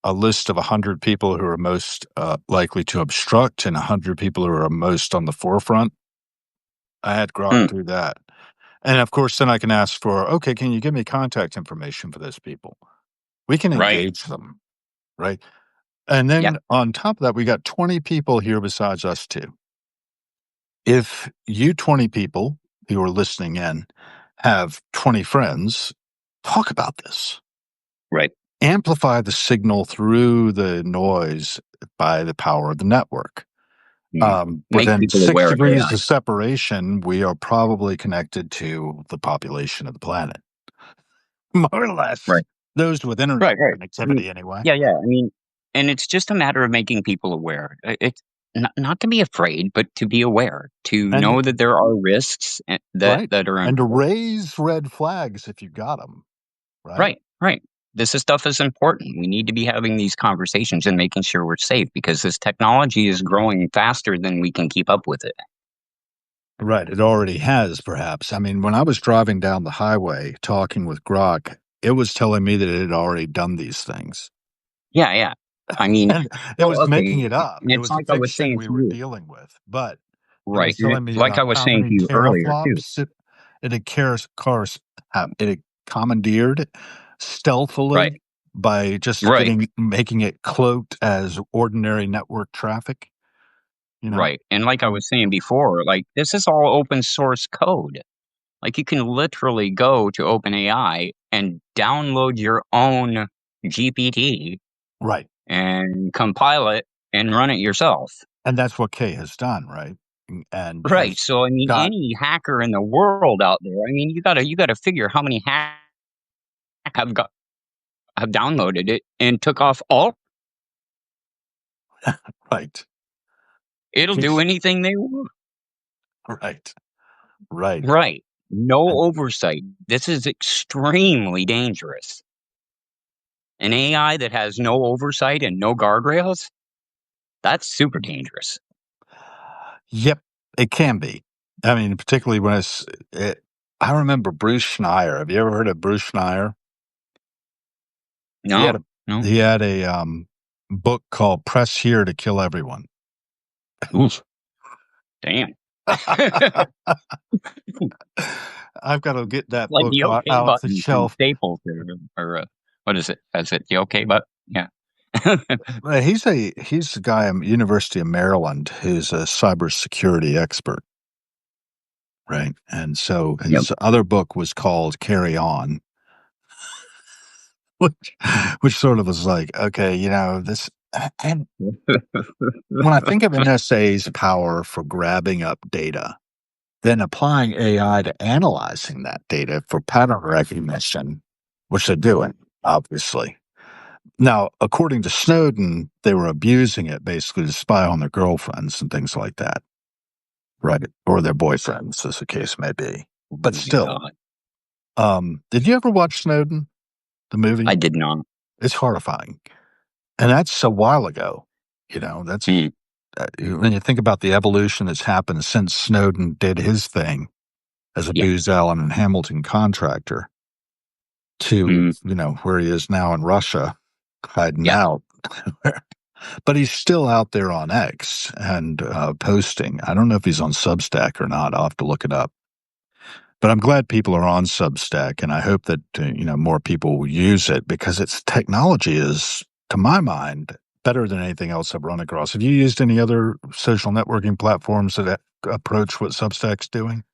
S1: a list of 100 people who are most likely to obstruct and 100 people who are most on the forefront? I had Grok
S2: Hmm,
S1: do that. And of course, then I can ask for, okay, can you give me contact information for those people? We can
S2: right.
S1: engage them, right? And
S2: Yeah.
S1: then on top of that, we got 20 people here besides us two. If you 20 people who are listening in have 20 friends, talk about this.
S2: Right.
S1: Amplify the signal through the noise by the power of the network.
S2: Mm. Make
S1: Within
S2: people
S1: 6
S2: aware of
S1: degrees
S2: AI.
S1: of separation, we are probably connected to the population of the planet, more or less.
S2: Right.
S1: Those with internet
S2: Right. Right. I mean,
S1: connectivity, anyway.
S2: yeah. Yeah. I mean, and it's just a matter of making people aware. It's not to be afraid, but to be aware, to
S1: And
S2: know that there are risks
S1: right.
S2: that are
S1: And to
S2: important.
S1: raise red flags if you got them, right?
S2: Right. Right. Stuff is important. We need to be having these conversations and making sure we're safe because this technology is growing faster than we can keep up with it.
S1: Right. It already has, perhaps. I mean, when I was driving down the highway talking with Grok, it was telling me that it had already done these things.
S2: Yeah. Yeah. I mean,
S1: And it
S2: well,
S1: was making
S2: okay.
S1: it up.
S2: And
S1: It
S2: it's
S1: was a
S2: like I was
S1: fiction
S2: saying
S1: we
S2: to
S1: were
S2: you.
S1: dealing with, but it
S2: Right.
S1: was telling me
S2: Like I
S1: about
S2: was
S1: how
S2: saying
S1: many
S2: to you earlier, too.
S1: teraflops it had cars it had commandeered
S2: Right.
S1: stealthily by just
S2: Right.
S1: making it cloaked as ordinary network traffic, you know?
S2: Right. And like I
S1: And
S2: was saying before, like this is all open source code. Like you can literally go to OpenAI and download your own GPT
S1: right.
S2: and compile it and run it yourself.
S1: And that's what Kay has done, right? And
S2: Right.
S1: has
S2: So I mean,
S1: got
S2: any hacker in the world out there, I mean, you gotta figure how many hackers have downloaded it and took off all.
S1: right.
S2: It'll do
S1: Jeez.
S2: anything they want.
S1: Right. Right.
S2: Right. No
S1: And
S2: oversight. This is extremely dangerous. An AI that has no oversight and no guardrails, that's super dangerous.
S1: yep, it can be. I mean, particularly when I remember Bruce Schneier. Have you ever heard of Bruce Schneier? He had
S2: No,
S1: a
S2: no.
S1: he had a book called Press Here to Kill Everyone.
S2: Oof, damn.
S1: I've got to get that
S2: Like
S1: book
S2: the OK
S1: out the
S2: button from
S1: shelf.
S2: Staples what is it? Is it the OK button? Yeah.
S1: He's a guy at University of Maryland who's a cybersecurity expert, right? And so
S2: Yep.
S1: his other book was called Carry On, which which sort of was like, okay, this. And when I think of NSA's power for grabbing up data, then applying AI to analyzing that data for pattern recognition, which they're doing, obviously. Now, according to Snowden, they were abusing it basically to spy on their girlfriends and things like that, right? Or their boyfriends, as the case may be.
S2: Oh
S1: But
S2: my
S1: still,
S2: God.
S1: did you ever watch Snowden, the movie?
S2: I did not.
S1: It's horrifying. And that's a while ago. You know,
S2: Mm,
S1: when you think about the evolution that's happened since Snowden did his thing as a
S2: yeah.
S1: Booz Allen and Hamilton contractor to,
S2: Mm,
S1: where he is now in Russia, hiding
S2: yeah.
S1: out. But he's still out there on X and posting. I don't know if he's on Substack or not. I'll have to look it up. But I'm glad people are on Substack, and I hope that more people will use it because its technology is, to my mind, better than anything else I've run across. Have you used any other social networking platforms that approach what Substack's doing?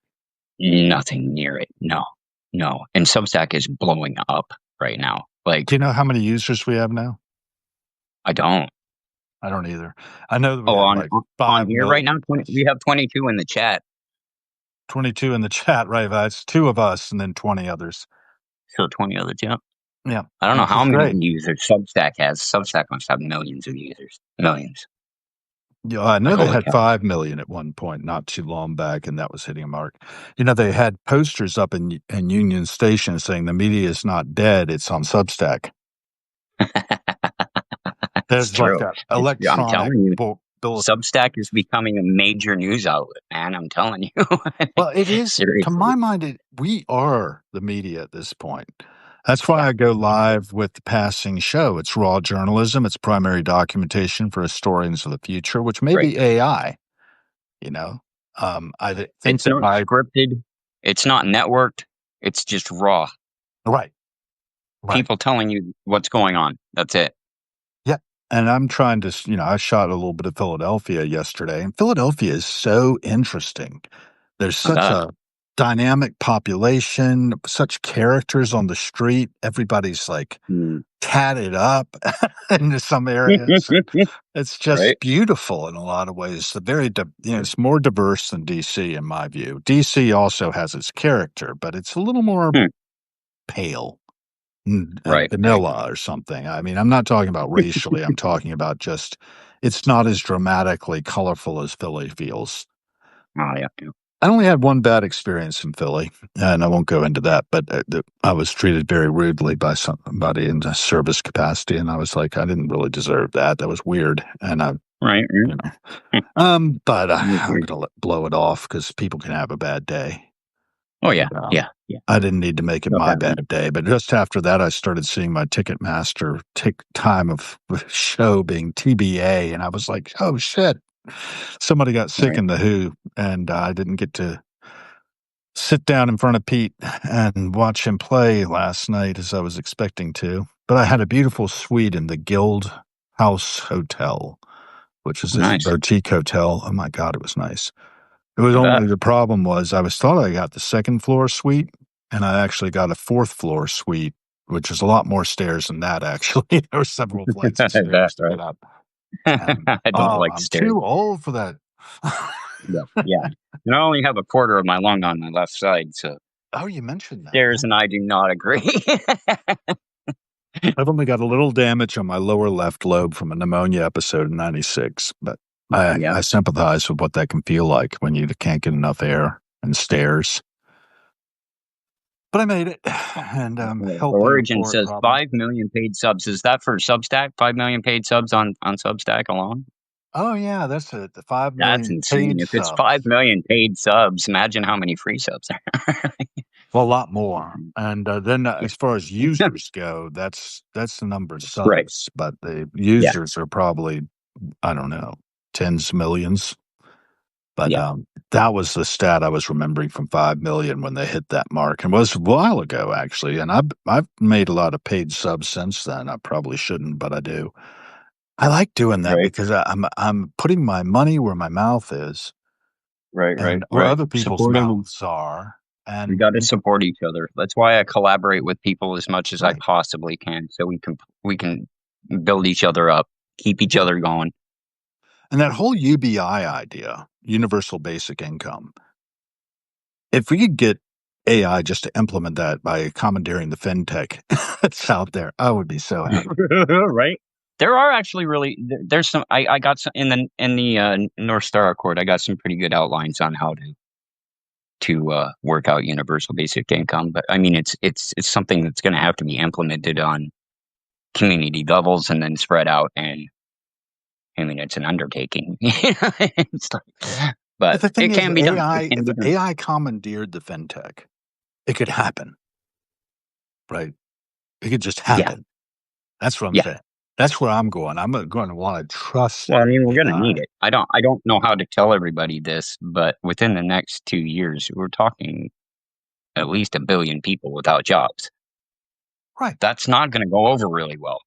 S2: Nothing near it. No. No. And Substack is blowing up right now.
S1: Do
S2: Like,
S1: you know how many users we have now?
S2: I don't.
S1: I don't either. I know that we
S2: Oh,
S1: have
S2: on
S1: like
S2: on
S1: 5
S2: here right now,
S1: million
S2: 20,
S1: plus.
S2: we have 22 in the chat.
S1: 22 in the chat, right? That's two of us and then 20 others.
S2: So 20 others, yeah.
S1: Yeah,
S2: I don't know
S1: which is
S2: how many
S1: great.
S2: users Substack has. Substack must have millions of users. Millions.
S1: Yeah, I know
S2: Like,
S1: they
S2: holy
S1: had
S2: cow.
S1: 5 million at one point, not too long back, and that was hitting a mark. They had posters up in Union Station saying the media is not dead, it's on Substack.
S2: It's
S1: There's like
S2: true.
S1: a
S2: It's true. I'm
S1: electronic
S2: telling you,
S1: bulletin.
S2: Substack is becoming a major news outlet, man. I'm telling you.
S1: Well, it is, to
S2: Seriously.
S1: my mind, we are the media at this point. That's why
S2: Yeah.
S1: I go live with the passing show. It's raw journalism, it's primary documentation for historians of the future, which may
S2: Right.
S1: be AI, you know. Think
S2: It's
S1: that
S2: not
S1: my
S2: scripted. It's not networked. It's just raw.
S1: right, right.
S2: People telling you what's going on. That's it.
S1: Yeah. And I'm trying to, I shot a little bit of Philadelphia yesterday, and Philadelphia is so interesting. There's
S2: I
S1: such
S2: bet.
S1: a dynamic population, such characters on the street. Everybody's like
S2: Mm.
S1: tatted up into some areas. And it's
S2: Right?
S1: just beautiful in a lot of ways. It's more diverse than DC in my view. DC also has its character, but it's a little more
S2: Hmm.
S1: pale and
S2: Right. Right.
S1: vanilla or something. I mean, I'm not talking about racially. I'm talking about just it's not as dramatically colorful as Philly feels.
S2: Oh, yeah. Yeah.
S1: I only had one bad experience in Philly, and I won't go into that, but I was treated very rudely by somebody in the service capacity, and I was like, I didn't really deserve that. That was weird, and
S2: Right. Right.
S1: you know,
S2: Hmm.
S1: but
S2: Weird,
S1: I'm
S2: weird.
S1: gonna blow it off because people can have a bad day.
S2: Oh, yeah.
S1: And,
S2: Yeah. Yeah.
S1: I didn't need to make it
S2: Stuff
S1: my
S2: happens.
S1: bad day, but just after that, I started seeing my Ticketmaster tick time of the show being TBA, and I was like, "Oh shit!" Somebody got sick
S2: Right.
S1: in the Who, and I didn't get to sit down in front of Pete and watch him play last night as I was expecting to. But I had a beautiful suite in the Guild House Hotel, which is
S2: Oh,
S1: this
S2: nice.
S1: boutique hotel. Oh my god, it was nice. It was
S2: I bet.
S1: only the problem was thought I got the second floor suite, and I actually got a fourth floor suite, which is a lot more stairs than that. Actually, there were several flights of
S2: I bet.
S1: stairs to
S2: Right.
S1: get up, and
S2: I don't like
S1: I'm
S2: stairs.
S1: too old for that.
S2: Yeah. Yeah. And I only have a quarter of my lung on my left side, so
S1: Oh, you mentioned that.
S2: stairs
S1: Yeah.
S2: and I do not agree.
S1: I've only got a little damage on my lower left lobe from a pneumonia episode in '96, but
S2: Yeah.
S1: I sympathize with what that can feel like when you can't get enough air and stairs. But I made it, and I'm healthy
S2: Origin
S1: before it
S2: says
S1: probably.
S2: 5 million paid subs. Is that for Substack? 5 million paid subs on Substack alone?
S1: Oh yeah, that's it. The five
S2: That's
S1: million
S2: insane.
S1: paid
S2: If it's 5
S1: subs.
S2: million paid subs, imagine how many free subs there are.
S1: Well, a lot more. And then
S2: Yeah.
S1: as far as users go, that's the number of
S2: Right.
S1: subs, but the
S2: Yeah.
S1: users are probably I don't know, tens millions. But
S2: Yeah.
S1: that was the stat I was remembering from 5 million when they hit that mark, and it was a while ago actually. And I've made a lot of paid subs since then. I probably shouldn't, but I do. I like doing that
S2: Right.
S1: because I'm putting my money where my mouth is,
S2: Right. Right.
S1: and where
S2: Right.
S1: other people's
S2: Support them.
S1: mouths are,
S2: We
S1: and
S2: got to support each other. That's why I collaborate with people as much as I
S1: right.
S2: possibly can, so we can build each other up. keep each
S1: Yeah.
S2: other going.
S1: And that whole UBI idea, universal basic income, if we could get AI just to implement that by commandeering the fintech that's out there, I would be so happy.
S2: Right? There are actually there's some I got some in the North Star Accord. I got some pretty good outlines on how to work out universal basic income. But I mean, it's something that's going to have to be implemented on community levels and then spread out. And I mean, it's an undertaking. It's
S1: But
S2: but
S1: the thing
S2: it
S1: is,
S2: can be done. It
S1: AI,
S2: can
S1: if
S2: be done.
S1: AI commandeered the fintech, it could happen, right? It could just
S2: Yeah,
S1: happen. That's what I'm
S2: yeah.
S1: saying. That's where I'm going. I'm going to want to trust
S2: Well, I mean, we're going to need
S1: AI.
S2: it. I don't know how to tell everybody this, but within the next 2 years, we're talking at least 1 billion people without jobs.
S1: Right.
S2: That's not going to go over really well.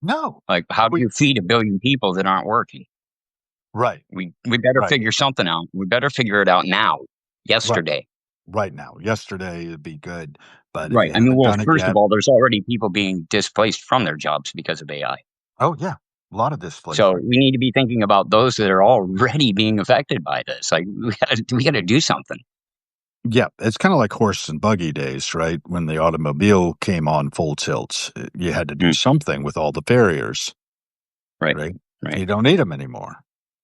S1: No.
S2: Like, how do
S1: We
S2: you feed 1 billion people that aren't working?
S1: right.
S2: We better
S1: Right.
S2: figure something out. We better figure it out now,
S1: Right.
S2: yesterday.
S1: Right now. Yesterday would be good, but if
S2: Right.
S1: you
S2: I mean,
S1: haven't
S2: well,
S1: done it
S2: first of
S1: yet,
S2: all, there's already people being displaced from their jobs because of AI.
S1: oh yeah, a lot of
S2: So
S1: displacement.
S2: we need to be thinking about those that are already being affected by this. Like, we gotta do something.
S1: Yeah, it's kind of like horse and buggy days, right? When the automobile came on full tilt, you had to do
S2: Mm,
S1: something with all the farriers,
S2: right.
S1: right?
S2: Right.
S1: You don't need them anymore,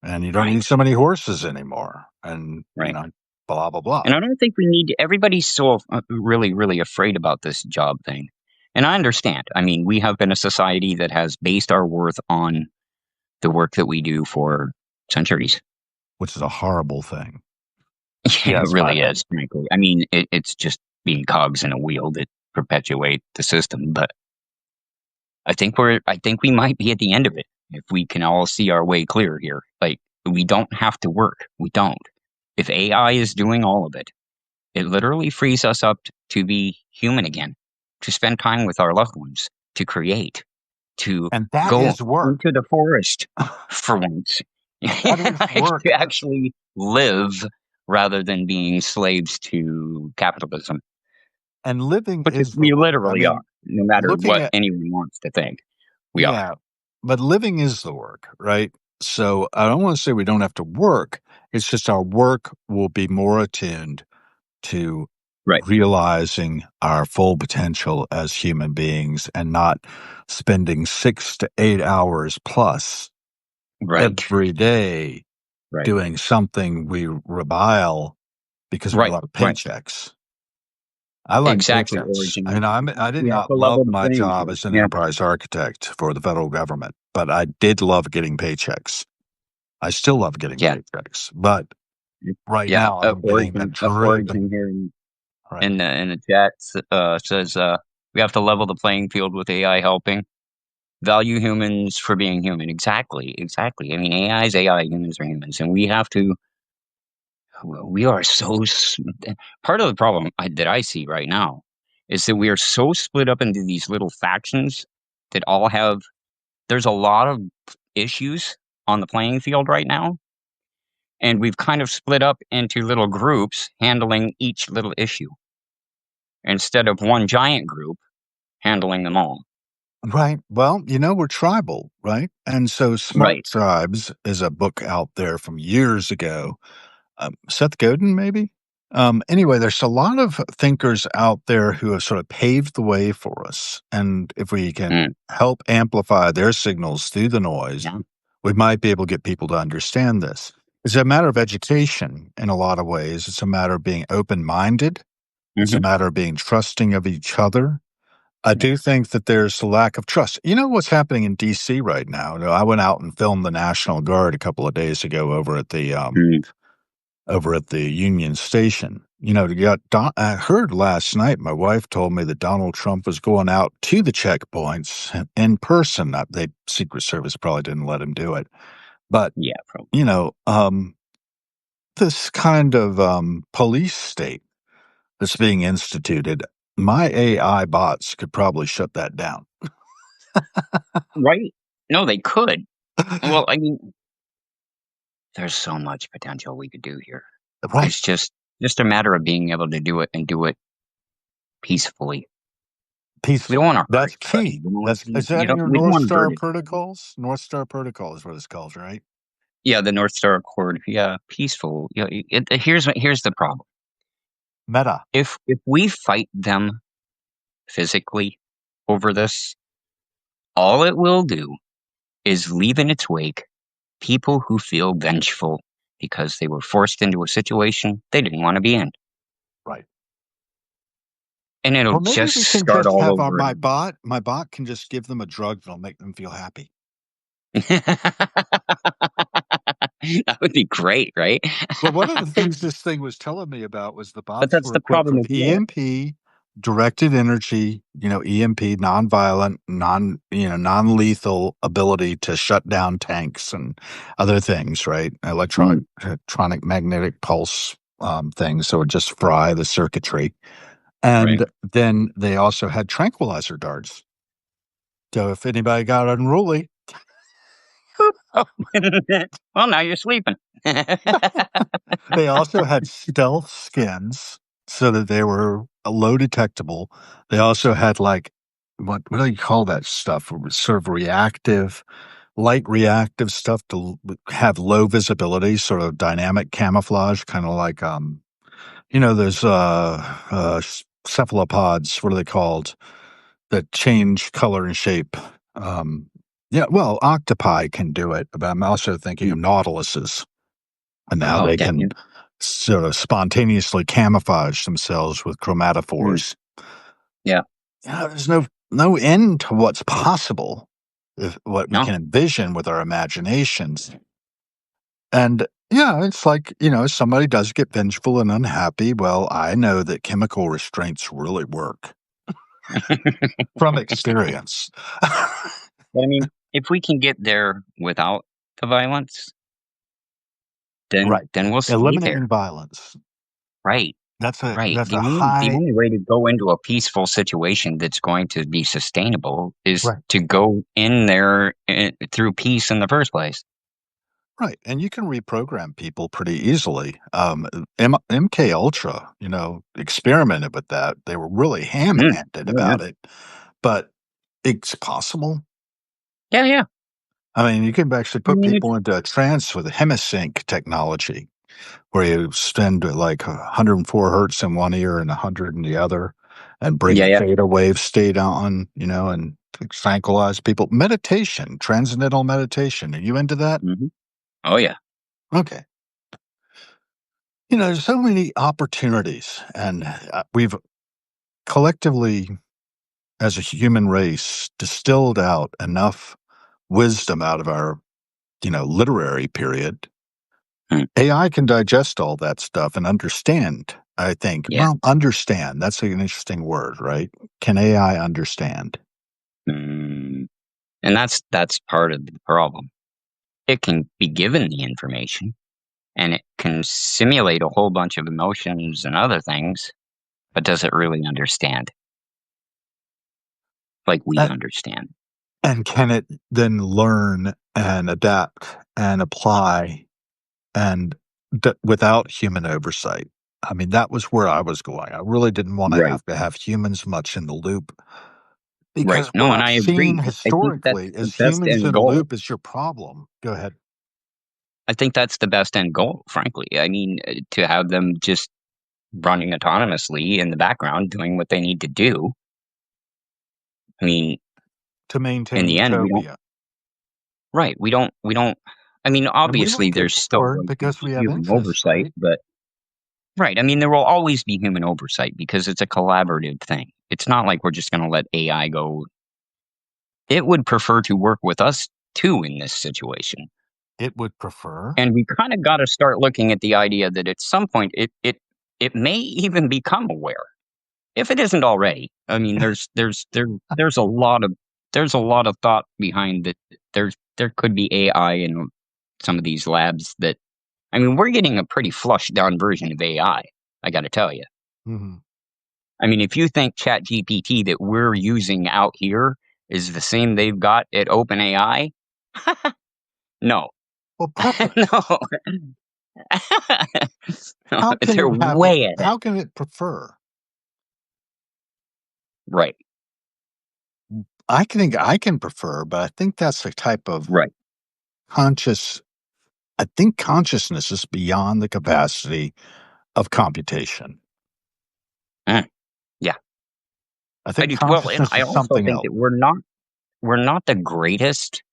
S1: and you don't need
S2: Right.
S1: so many horses anymore, and
S2: Right.
S1: blah blah blah.
S2: And I don't think we need everybody's so really, really afraid about this job thing. And I understand. I mean, we have been a society that has based our worth on the work that we do for centuries.
S1: Which is a horrible thing.
S2: Yeah, it
S1: Yes, my
S2: really
S1: opinion.
S2: is, frankly. I mean, it's just being cogs in a wheel that perpetuate the system. But I think we might be at the end of it if we can all see our way clear here. Like, we don't have to work. We don't. If AI is doing all of it, it literally frees us up to be human again, to spend time with our loved ones, to create, to
S1: And that
S2: go
S1: is work.
S2: into the forest for once,
S1: That is
S2: like
S1: work,
S2: to actually live rather than being slaves to capitalism,
S1: and living
S2: which
S1: is the
S2: we
S1: work. I
S2: literally are,
S1: mean,
S2: no matter
S1: looking
S2: what
S1: at
S2: anyone wants to think. We are.
S1: yeah, but living is the work, right? So I don't want to say we don't have to work. It's just our work will be more attuned to
S2: Right,
S1: realizing our full potential as human beings and not spending 6 to 8 hours plus
S2: right,
S1: every day
S2: right,
S1: doing something we revile because we
S2: right,
S1: love
S2: right.
S1: paychecks. I like
S2: Exactly,
S1: paychecks. I
S2: Origin.
S1: mean, I did
S2: We have
S1: not
S2: to level
S1: love
S2: the
S1: my
S2: playing
S1: job
S2: field.
S1: as an
S2: Yeah,
S1: enterprise architect for the federal government, but I did love getting paychecks. I still love getting
S2: yeah,
S1: paychecks, but right
S2: yeah.
S1: now I'm getting that drip.
S2: Origin here
S1: Right.
S2: in the chat says we have to level the playing field with AI helping. Value humans for being human. Exactly, exactly. I mean, AI is AI, humans are humans, and we have to. We are part of the problem that I see right now is that we are so split up into these little factions that all have. There's a lot of issues on the playing field right now, and we've kind of split up into little groups handling each little issue instead of one giant group handling them all.
S1: Right. Well, we're tribal, right? And so Smart
S2: Right.
S1: Tribes is a book out there from years ago. Seth Godin, maybe? Anyway, there's a lot of thinkers out there who have sort of paved the way for us. And if we can
S2: Mm,
S1: help amplify their signals through the noise,
S2: yeah.
S1: we might be able to get people to understand this. It's a matter of education in a lot of ways. It's a matter of being open minded. It's a
S2: Hmm.
S1: matter of being trusting of each other. I
S2: Right.
S1: do think that there's a lack of trust. You know what's happening in DC right now? I went out and filmed the National Guard a couple of days ago
S2: Mm,
S1: over at the Union Station. I heard last night. My wife told me that Donald Trump was going out to the checkpoints in person. The Secret Service probably didn't let him do it, but
S2: yeah, probably.
S1: you know, um, this kind of police state that's being instituted. My AI bots could probably shut that down.
S2: Right. No, they could. Well, I mean, there's so much potential we could do here.
S1: Right.
S2: It's just a matter of being able to do it and do it peacefully. We don't
S1: Peaceful.
S2: wanna hurt
S1: That's
S2: anybody.
S1: key.
S2: We don't wanna
S1: That's
S2: see
S1: is that in your
S2: we don't
S1: North
S2: wanna
S1: Star
S2: hurt anybody.
S1: protocols? North Star protocol is what it's called, right?
S2: Yeah, the North Star Accord, yeah, peaceful. Yeah, here's the problem.
S1: Meta.
S2: If we fight them physically over this, all it will do is leave in its wake people who feel vengeful because they were forced into a situation they didn't wanna be in,
S1: Right.
S2: and it'll
S1: Or maybe
S2: just
S1: we can
S2: start
S1: just
S2: all
S1: have our
S2: over
S1: my
S2: again.
S1: bot my bot can just give them a drug that'll make them feel happy.
S2: That would be great, right?
S1: Well, one of the things this thing was telling me about was the
S2: But
S1: bots
S2: that's
S1: were
S2: the
S1: equipped
S2: problem
S1: with
S2: as well.
S1: EMP, directed energy, EMP, nonviolent, non-lethal ability to shut down tanks and other things, right?
S2: Mm,
S1: Electronic magnetic pulse things, so it would just fry the circuitry.
S2: right.
S1: And then they also had tranquilizer darts. So if anybody got unruly,
S2: Oh, well, now you're sleeping.
S1: they also had stealth skins so that they were low detectable. They also had like what do you call that stuff? It was sort of light reactive stuff to have low visibility, sort of dynamic camouflage, kind of like those cephalopods. What are they called? That change color and shape. Um, yeah, well, octopi can do it, but I'm also thinking of nautiluses. And now
S2: Oh,
S1: they
S2: damn
S1: can
S2: you.
S1: sort of spontaneously camouflage themselves with
S2: Mm,
S1: chromatophores.
S2: yeah.
S1: There's no end to what's possible, if what we
S2: No.
S1: can envision with our imaginations. And yeah, it's like, somebody does get vengeful and unhappy. Well, I know that chemical restraints really work from experience.
S2: But, I mean, if we can get there without the violence,
S1: Right.
S2: then we'll stay there.
S1: Eliminating violence.
S2: Right. Right.
S1: That's a
S2: The
S1: high.
S2: only way to go into a peaceful situation that's going to be sustainable is
S1: Right.
S2: to go in there, through peace in the first place.
S1: Right, and you can reprogram people pretty easily. MK Ultra, experimented with that. They were really
S2: Mm.
S1: ham-handed
S2: Oh, yeah.
S1: about it, but it's possible.
S2: Yeah, yeah.
S1: I mean, you can actually
S2: I
S1: put
S2: mean, it's
S1: people into a trance with hemisync technology, where you spend like 104 hertz in one ear and 100 in the other, and bring
S2: yeah,
S1: the
S2: yeah.
S1: theta wave state on, and tranquilize people. Meditation, transcendental meditation. Are you into that?
S2: Mhm. Oh, yeah.
S1: Okay. There's so many opportunities, and we've collectively, as a human race, distilled out enough wisdom out of our, literary period.
S2: Mm.
S1: AI can digest all that stuff and understand, I think.
S2: Yeah.
S1: Well, understand, that's an interesting word, right? Can AI understand?
S2: Mm. And that's part of the problem. It can be given the information, and it can simulate a whole bunch of emotions and other things, but does it really understand like we
S1: A-
S2: understand?
S1: And can it then learn and adapt and apply and without human oversight? I mean, that was where I was going. I really didn't want
S2: Right.
S1: to have humans much in the loop
S2: Right.
S1: because what
S2: No, and
S1: I've
S2: I
S1: seen
S2: agree. I think
S1: historically
S2: that's the
S1: is
S2: best
S1: humans
S2: end
S1: in the
S2: goal.
S1: loop is your problem. Go ahead.
S2: I think that's the best end goal, frankly. I mean, to have them just running autonomously in the background doing what they need to do. I mean,
S1: To
S2: in
S1: maintain
S2: the end, we don't.
S1: utopia.
S2: Right. We don't. I mean,
S1: And we
S2: obviously,
S1: won't get
S2: there's still
S1: bored
S2: going to
S1: because
S2: be
S1: we have
S2: human
S1: interests,
S2: oversight,
S1: right?
S2: but right. I mean, there will always be human oversight because it's a collaborative thing. It's not like we're just going to let AI go. It would prefer to work with us too in this situation.
S1: It would prefer.
S2: And we kind of got to start looking at the idea that at some point it may even become aware if it isn't already. I mean, there's a lot of thought behind that. There could be AI in some of these labs that I mean, we're getting a pretty flushed down version of AI. I got to tell you.
S1: Mhm.
S2: I mean, if you think Chat GPT that we're using out here is the same they've got at OpenAI, no,
S1: Well, preference.
S2: no, no,
S1: How can
S2: they're
S1: it have?
S2: way ahead.
S1: How can it prefer?
S2: Right.
S1: I think I can prefer, but I think that's a type of
S2: Right.
S1: conscious I think consciousness is beyond the capacity of computation.
S2: Mm, yeah,
S1: I
S2: I
S1: think
S2: do. Well, and
S1: consciousness
S2: I
S1: is
S2: also
S1: something
S2: think
S1: else.
S2: that we're not the greatest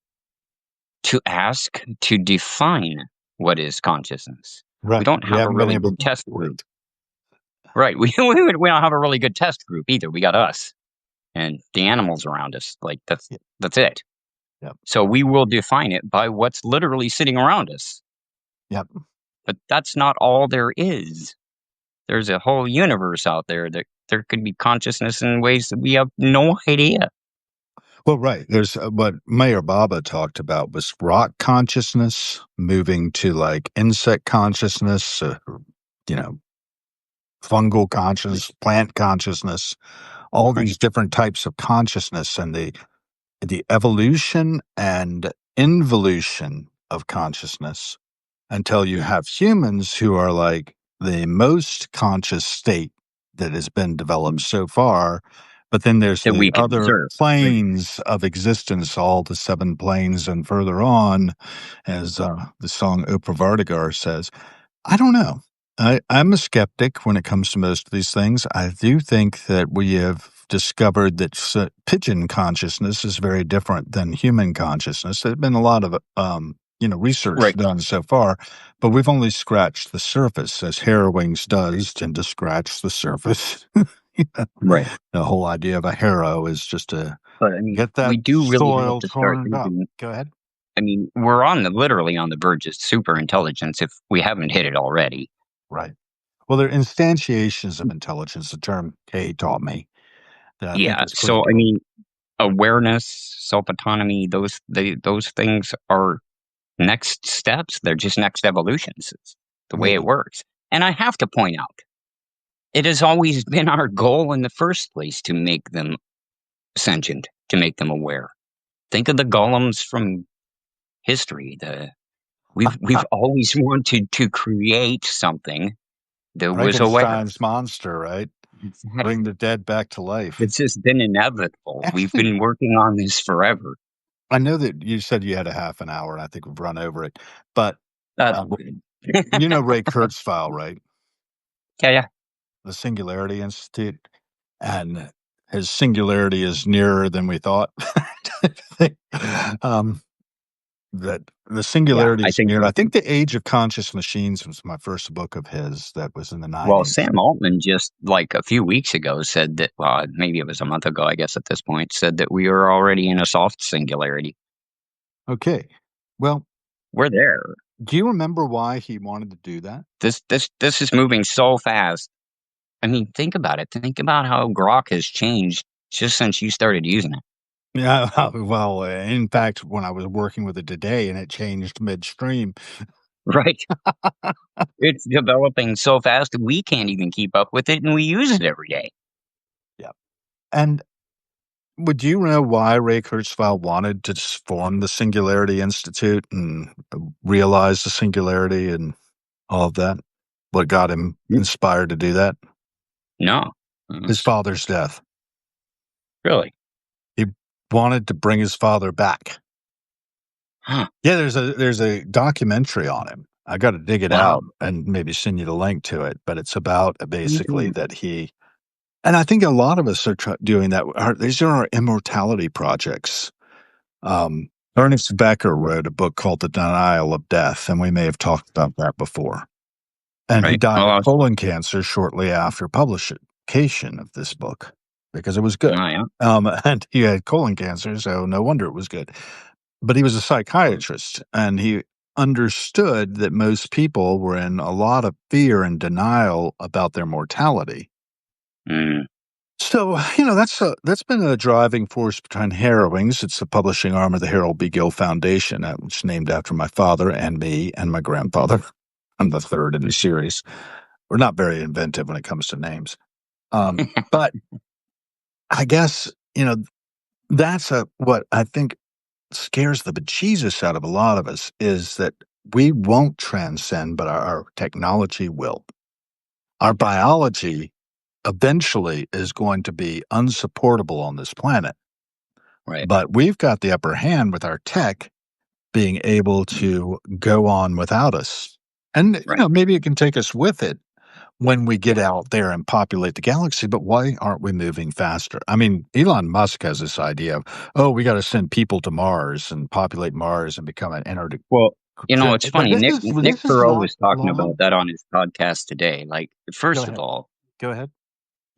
S2: to ask to define what is consciousness. We
S1: Right.
S2: don't
S1: We
S2: have a
S1: haven't been
S2: really
S1: able
S2: good
S1: to
S2: test
S1: do
S2: group.
S1: it.
S2: Right. We don't have a really good test group either. We got us and the animals around us. Like
S1: Yeah,
S2: that's it.
S1: yep,
S2: So we will define it by what's literally sitting around us.
S1: yep.
S2: But that's not all there is. There's a whole universe out there that there could be consciousness in ways that we have no idea.
S1: Well, right. There's what Mayor Baba talked about was rock consciousness moving to like insect consciousness, you know, fungal consciousness, plant consciousness, all
S2: Right.
S1: these different types of consciousness and the evolution and involution of consciousness until you
S2: Mm.
S1: have humans who are like the most conscious state that has been developed
S2: Mm.
S1: so far. But then there's
S2: That
S1: the
S2: we can
S1: other
S2: observe. Right.
S1: planes of existence, all the seven planes and further on, as the song Oprah Vartigar says. I don't know. I'm a skeptic when it comes to most of these things. I do think that we have discovered that pigeon consciousness is very different than human consciousness. There's been a lot of research
S2: Right.
S1: done so far, but we've only scratched the surface, as Harrowings does tend to scratch the surface. You know,
S2: Right.
S1: the whole idea of a harrow is just to
S2: But I mean,
S1: get that
S2: we do really have
S1: soil
S2: to start
S1: torn up.
S2: thinking.
S1: Go ahead.
S2: I mean, we're literally on the verge of super intelligence if we haven't hit it already.
S1: Right. Well, they're instantiations of intelligence, the term Kay taught me that I think
S2: Yeah.
S1: is pretty
S2: So I
S1: good.
S2: mean, awareness, self autonomy, those things are next steps. They're just next evolutions. It's the way it
S1: Maybe.
S2: works. And I have to point out, it has always been our goal in the first place to make them sentient, to make them aware. Think of the golems from history. We've always wanted to create something that was aware.
S1: Frankenstein's monster, right? Bring
S2: Exactly.
S1: the dead back to life.
S2: It's just been inevitable. We've
S1: Actually,
S2: been working on this forever.
S1: I know that you said you had a half an hour, and I think we've run over it. But
S2: That's
S1: uh,
S2: good.
S1: you know Ray Kurzweil, right?
S2: Yeah, yeah.
S1: The Singularity Institute, and his singularity is nearer than we thought. um, that the
S2: Yeah,
S1: singularity
S2: I
S1: is
S2: think
S1: near.
S2: so
S1: I
S2: too.
S1: think The Age of Conscious Machines was my first book of his that was in the
S2: Well,
S1: 90s.
S2: Sam Altman just like a few weeks ago said that, well, maybe it was a month ago, I guess at this point, said that we are already in a soft singularity.
S1: Okay. Well,
S2: We're there.
S1: do you remember why he wanted to do that?
S2: This is moving so fast. I mean, think about it. Think about how Grok has changed just since you started using it.
S1: Yeah, well, in fact, when I was working with it today and it changed midstream.
S2: Right. It's developing so fast that we can't even keep up with it and we use it every day.
S1: Yeah. And would you know why Ray Kurzweil wanted to form the Singularity Institute and realize the singularity and all of that? What got him
S2: Mm.
S1: inspired to do that?
S2: No.
S1: His father's death.
S2: Really?
S1: He wanted to bring his father back.
S2: Huh.
S1: Yeah, there's a documentary on him. I got to dig it
S2: Wow.
S1: out and maybe send you the link to it, but it's about basically
S2: Mhm.
S1: that he and I think a lot of us are doing that. These are our immortality projects. Ernest Becker wrote a book called The Denial of Death, and we may have talked about that before. And he
S2: Right.
S1: died
S2: Well,
S1: of colon cancer shortly after publication of this book because it was good.
S2: oh, yeah.
S1: And he had colon cancer, so no wonder it was good. But he was a psychiatrist, and he understood that most people were in a lot of fear and denial about their mortality.
S2: Mm,
S1: So, that's been a driving force behind Harrowings. It's the publishing arm of the Harold B. Gill Foundation, which is named after my father and me and my grandfather. I'm the third in the series. We're not very inventive when it comes to names. But I guess, that's what I think scares the bejesus out of a lot of us is that we won't transcend, but our technology will. Our biology eventually is going to be unsupportable on this planet.
S2: Right.
S1: but we've got the upper hand with our tech being able to go on without us. And,
S2: Right.
S1: maybe it can take us with it when we
S2: Yeah.
S1: get out there and populate the galaxy, but why aren't we moving faster? I mean, Elon Musk has this idea of, oh, we got to send people to Mars and populate Mars and become an inter.
S2: Well, it's
S1: But
S2: funny. Nick
S1: this is
S2: Thoreau
S1: not
S2: was talking
S1: long
S2: about that
S1: term.
S2: on his podcast today. Like,
S1: Go
S2: first of
S1: ahead.
S2: all,
S1: Go ahead.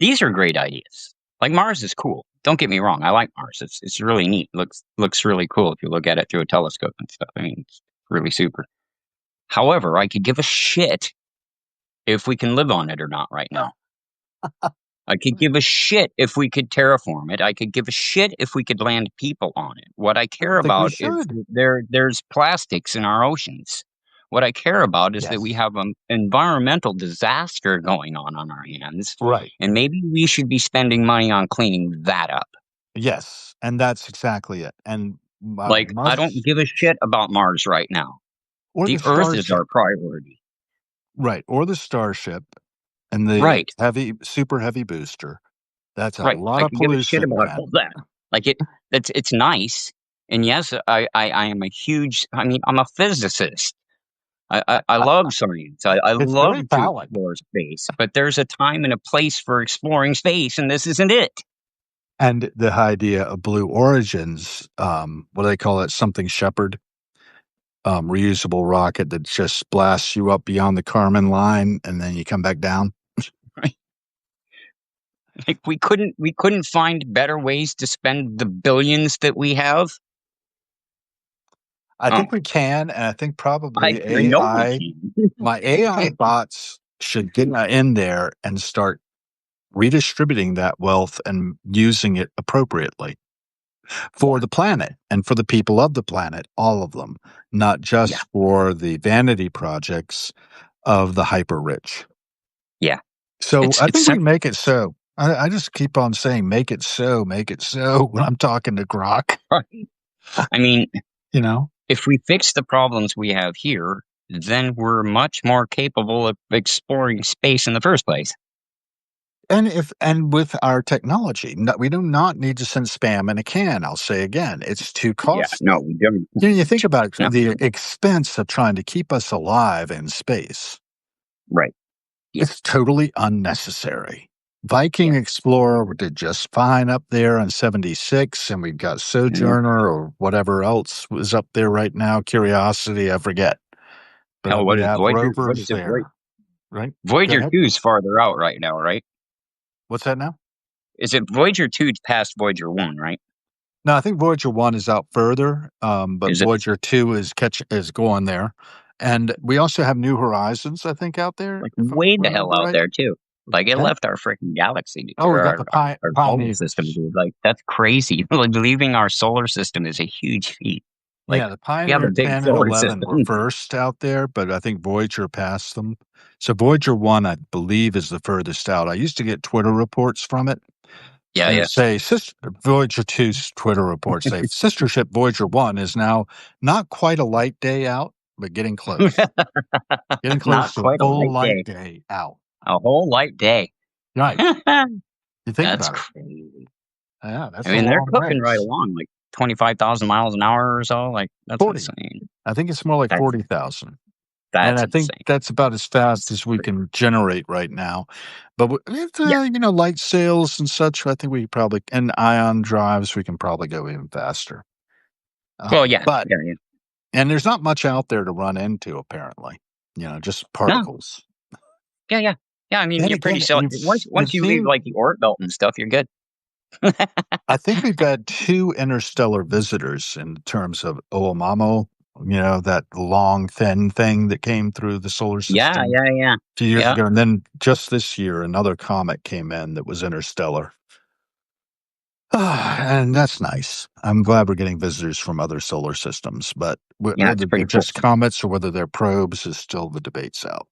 S2: these are great ideas. Like Mars is cool. Don't get me wrong. I like Mars. It's really neat. Looks really cool if you look at it through a telescope and stuff. I mean, it's really super. However, I could give a shit if we can live on it or not right now. I could give a shit if we could terraform it. I could give a shit if we could land people on it. What I
S1: I
S2: care
S1: don't think we
S2: about is
S1: should.
S2: that there's plastics in our oceans. What I care about is that we
S1: Yes.
S2: have an environmental disaster going on our hands,
S1: Right.
S2: and maybe we should be spending money on cleaning that up.
S1: Yes. And that's exactly it. And
S2: Like, I don't
S1: Musk
S2: give a shit about Mars right now.
S1: or the
S2: The Earth is our
S1: Starship.
S2: priority.
S1: Right. Or the Starship and the
S2: Right.
S1: super heavy booster. That's a
S2: Right.
S1: lot
S2: I
S1: of
S2: could give a shit
S1: pollution,
S2: about
S1: man.
S2: all that. Like it's nice. And yes, I am a huge I mean, I'm a physicist. I love science. I
S1: It's
S2: love
S1: very
S2: to
S1: phallic.
S2: explore space, but there's a time and a place for exploring space, and this isn't it.
S1: And the idea of Blue Origins, what do they call it? Something Shepherd, reusable rocket that just blasts you up beyond the Kármán line and then you come back down.
S2: Right? Like we couldn't find better ways to spend the billions that we have.
S1: I
S2: Oh,
S1: think we can, and I think
S2: I
S1: probably
S2: know we
S1: AI,
S2: can.
S1: my AI bots should get in there and start redistributing that wealth and using it appropriately
S2: Yeah,
S1: for the planet and for the people of the planet, all of them, not
S2: yeah,
S1: just for the vanity projects of the hyper rich.
S2: yeah.
S1: So I
S2: It's
S1: think we
S2: simple.
S1: make it so. I just keep on saying, make it so when I'm talking to Grok,
S2: Right. I mean,
S1: you know?
S2: if we fix the problems we have here, then we're much more capable of exploring space in the first place.
S1: And with our technology, we do not need to send spam in a can. I'll say again, it's too
S2: Yeah, no,
S1: costly.
S2: we don't.
S1: You think about
S2: No,
S1: the expense of trying to keep us alive in space.
S2: right. Yeah,
S1: It's totally unnecessary.
S2: yeah,
S1: Viking Explorer did just fine up there on 76, and we've got
S2: yeah.
S1: Sojourner or whatever else was up there right now. Curiosity, I forget.
S2: Hell,
S1: But we
S2: what is
S1: have
S2: Voyager? What
S1: rovers
S2: is it?
S1: there, right? Go
S2: Voyager
S1: ahead.
S2: 2 is farther out right now, right?
S1: What's that now?
S2: Is it Voyager 2 past Voyager 1, right?
S1: No, I think Voyager 1 is out further, but
S2: Is it
S1: Voyager 2 is going there. And we also have New Horizons, I think, out there,
S2: like
S1: if I
S2: way the hell
S1: remember
S2: out
S1: right.
S2: there too? Like it
S1: Yeah.
S2: left our freaking galaxy, dude,
S1: Oh,
S2: or
S1: we got the
S2: our solar system,
S1: Pioneers.
S2: dude. Like that's crazy. Like leaving our solar system is a huge feat. Like
S1: Yeah, the
S2: we have a
S1: Pioneer
S2: big
S1: 10 and
S2: solar
S1: 11 were
S2: system.
S1: first out there, but I think Voyager passed them. So Voyager 1, I believe, is the furthest out. I used to get Twitter reports from it.
S2: Yeah,
S1: And
S2: yeah.
S1: it say Voyager 2's Twitter reports say sister ship Voyager 1 is now not quite a light day out, but getting close. Getting close
S2: Not
S1: to a
S2: quite a
S1: full
S2: light
S1: light
S2: day.
S1: day out.
S2: A whole light day.
S1: Right. You think
S2: That's
S1: about it.
S2: crazy.
S1: Yeah,
S2: I
S1: that's a
S2: mean, they're
S1: long
S2: cooking right
S1: ways.
S2: along, like 25,000 miles an hour or so. Like that's
S1: 40.
S2: insane.
S1: I think it's more like
S2: That's
S1: 40,000. And
S2: that's
S1: I think
S2: insane.
S1: that's about as fast
S2: That's
S1: as we
S2: crazy.
S1: can generate right now. But with,
S2: Yeah.
S1: light sails and such, I think we probably, and ion drives, we can probably go even faster.
S2: Well, yeah,
S1: But
S2: yeah, yeah.
S1: And there's not much out there to run into, apparently. Just
S2: No,
S1: particles.
S2: yeah, yeah, yeah. I mean,
S1: Then
S2: you're pretty
S1: again,
S2: so once
S1: it
S2: you leave
S1: seems
S2: like the orbit belt and stuff, you're good.
S1: I think we've had two interstellar visitors in terms of Oumuamua, that long, thin thing that came through the solar
S2: Yeah,
S1: system
S2: yeah, yeah,
S1: a few years
S2: yeah,
S1: ago. And then just this year, another comet came in that was interstellar. And that's nice. I'm glad we're getting visitors from other solar systems, but
S2: yeah. It's
S1: whether they're
S2: pretty cool.
S1: just comets or whether they're probes is still the debate's out.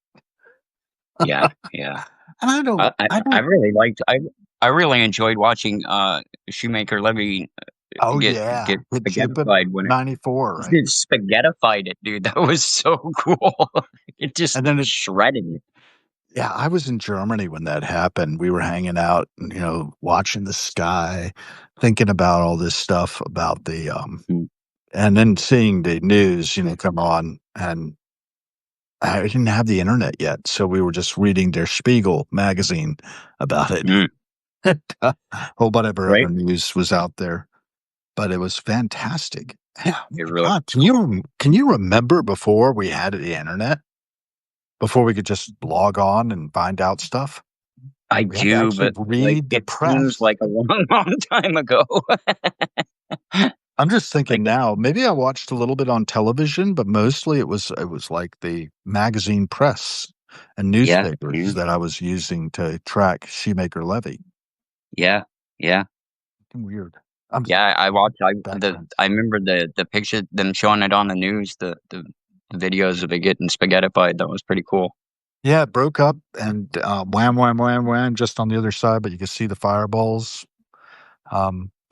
S2: Yeah, yeah.
S1: And I
S2: I
S1: don't,
S2: really liked. I really enjoyed watching Shoemaker Levy
S1: oh
S2: get
S1: yeah,
S2: get
S1: hit Cupid
S2: spaghettified when
S1: '94, right?
S2: it spaghettified it, dude. That was so cool. It just
S1: And then
S2: shredded it.
S1: yeah, I was in Germany when that happened. We were hanging out, watching the sky. thinking about all this stuff about the,
S2: Mm,
S1: and then seeing the news, come on, and I didn't have the internet yet, so we were just reading Der Spiegel magazine about it.
S2: mm,
S1: Or whatever
S2: right?
S1: other news was out there, but it was fantastic. Yeah,
S2: It
S1: my
S2: really
S1: God, can you remember before we had the internet? Before we could just log on and find out stuff?
S2: I
S1: We had to
S2: do,
S1: actually
S2: but, like,
S1: read the
S2: it seems
S1: press.
S2: like a long, long time ago.
S1: I'm just thinking
S2: Like,
S1: now, maybe I watched a little bit on television, but mostly it was like the magazine press and
S2: yeah, yeah,
S1: newspapers that I was using to track Shoemaker Levy.
S2: yeah, yeah.
S1: Weird. I'm
S2: Yeah, I watched
S1: veteran.
S2: I remember the picture them showing it on the news, the videos of it getting spaghettified, that was pretty cool.
S1: Yeah, it broke up and wham, wham, wham, wham, just on the other side, but you could see the fireballs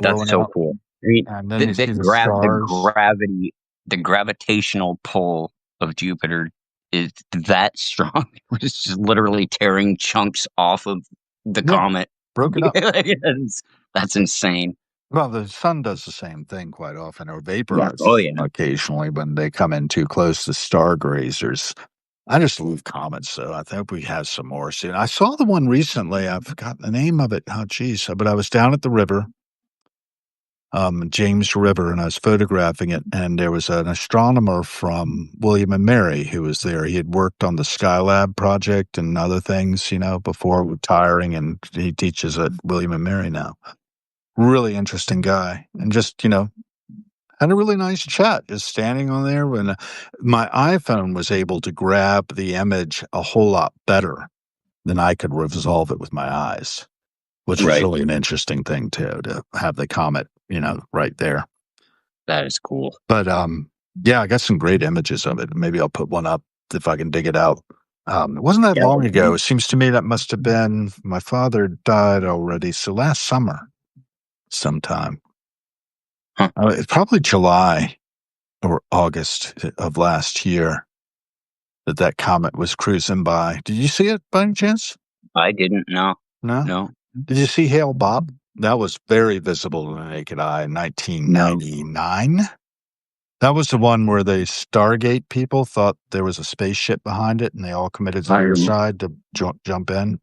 S2: That's
S1: blowing
S2: so
S1: up,
S2: cool. I mean,
S1: and then you see the
S2: the
S1: stars.
S2: gravity, the gravitational pull of Jupiter is that strong. It was just literally tearing chunks off of the
S1: Yeah,
S2: comet.
S1: broke it up.
S2: That's insane.
S1: Well, the sun does the same thing quite often, or
S2: Yeah. Oh,
S1: vaporizes
S2: yeah.
S1: occasionally when they come in too close to star grazers. I just love comets, so I hope we have some more soon. I saw the one recently. I forgot the name of it. Oh, geez. But I was down at the river, James River, and I was photographing it. And there was an astronomer from William and Mary who was there. He had worked on the Skylab project and other things, before retiring, and he teaches at William and Mary now. Really interesting guy, and just had a really nice chat just standing on there when my iPhone was able to grab the image a whole lot better than I could resolve it with my eyes, which was
S2: Right.
S1: really an interesting thing too, to have the comet, right there.
S2: That is cool.
S1: But yeah, I got some great images of it. Maybe I'll put one up if I can dig it out. It wasn't that
S2: Yeah.
S1: long ago. It seems to me that must have been my father died already, so last summer sometime.
S2: Huh.
S1: It's probably July or August of last year that comet was cruising by. Did you see it by any chance?
S2: I didn't know.
S1: No?
S2: No.
S1: Did you see Hale Bob? That was very visible to the naked eye in
S2: No.
S1: 1999. That was the one where the Stargate people thought there was a spaceship behind it and they all committed
S2: I rem
S1: suicide to jump in.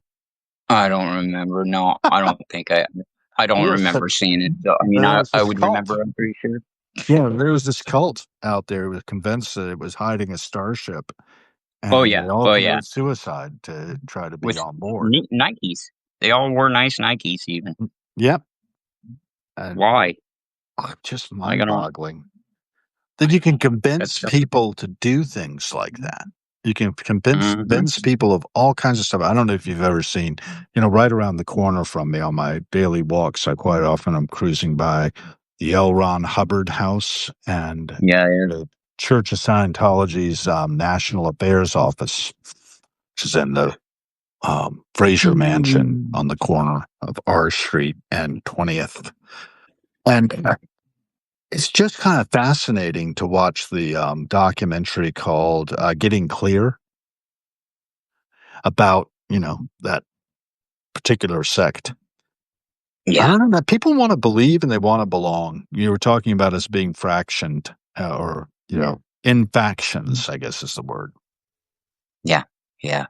S2: I don't remember. No, I don't think I don't
S1: Yes,
S2: remember seeing it. So, I mean,
S1: there was
S2: I
S1: this
S2: would
S1: cult.
S2: remember, I'm pretty sure.
S1: Yeah, there was this cult out there who was convinced that it was hiding a starship,
S2: Oh,
S1: and
S2: yeah.
S1: they all
S2: Oh, yeah.
S1: committed suicide to try to be
S2: With
S1: on board.
S2: Nikes. They all wore nice Nikes even.
S1: Yep, and
S2: Why?
S1: just
S2: Like, I don't
S1: mind-boggling that you can convince
S2: that's
S1: people to do things like that. You can
S2: mhm.
S1: convince people of all kinds of stuff. I don't know if you've ever seen, right around the corner from me on my daily walks, I quite often am cruising by the L. Ron Hubbard House and
S2: Yeah, yeah.
S1: the Church of Scientology's National Affairs Office, which is in the Fraser Mansion on the corner of R Street and 20th. And it's just kind of fascinating to watch the documentary called Getting Clear about, that particular sect. I
S2: Yeah.
S1: don't know. People want to believe and they want to belong. You were talking about us being fractioned or,
S2: Yeah.
S1: in factions, I guess is the word.
S2: Yeah. Yeah.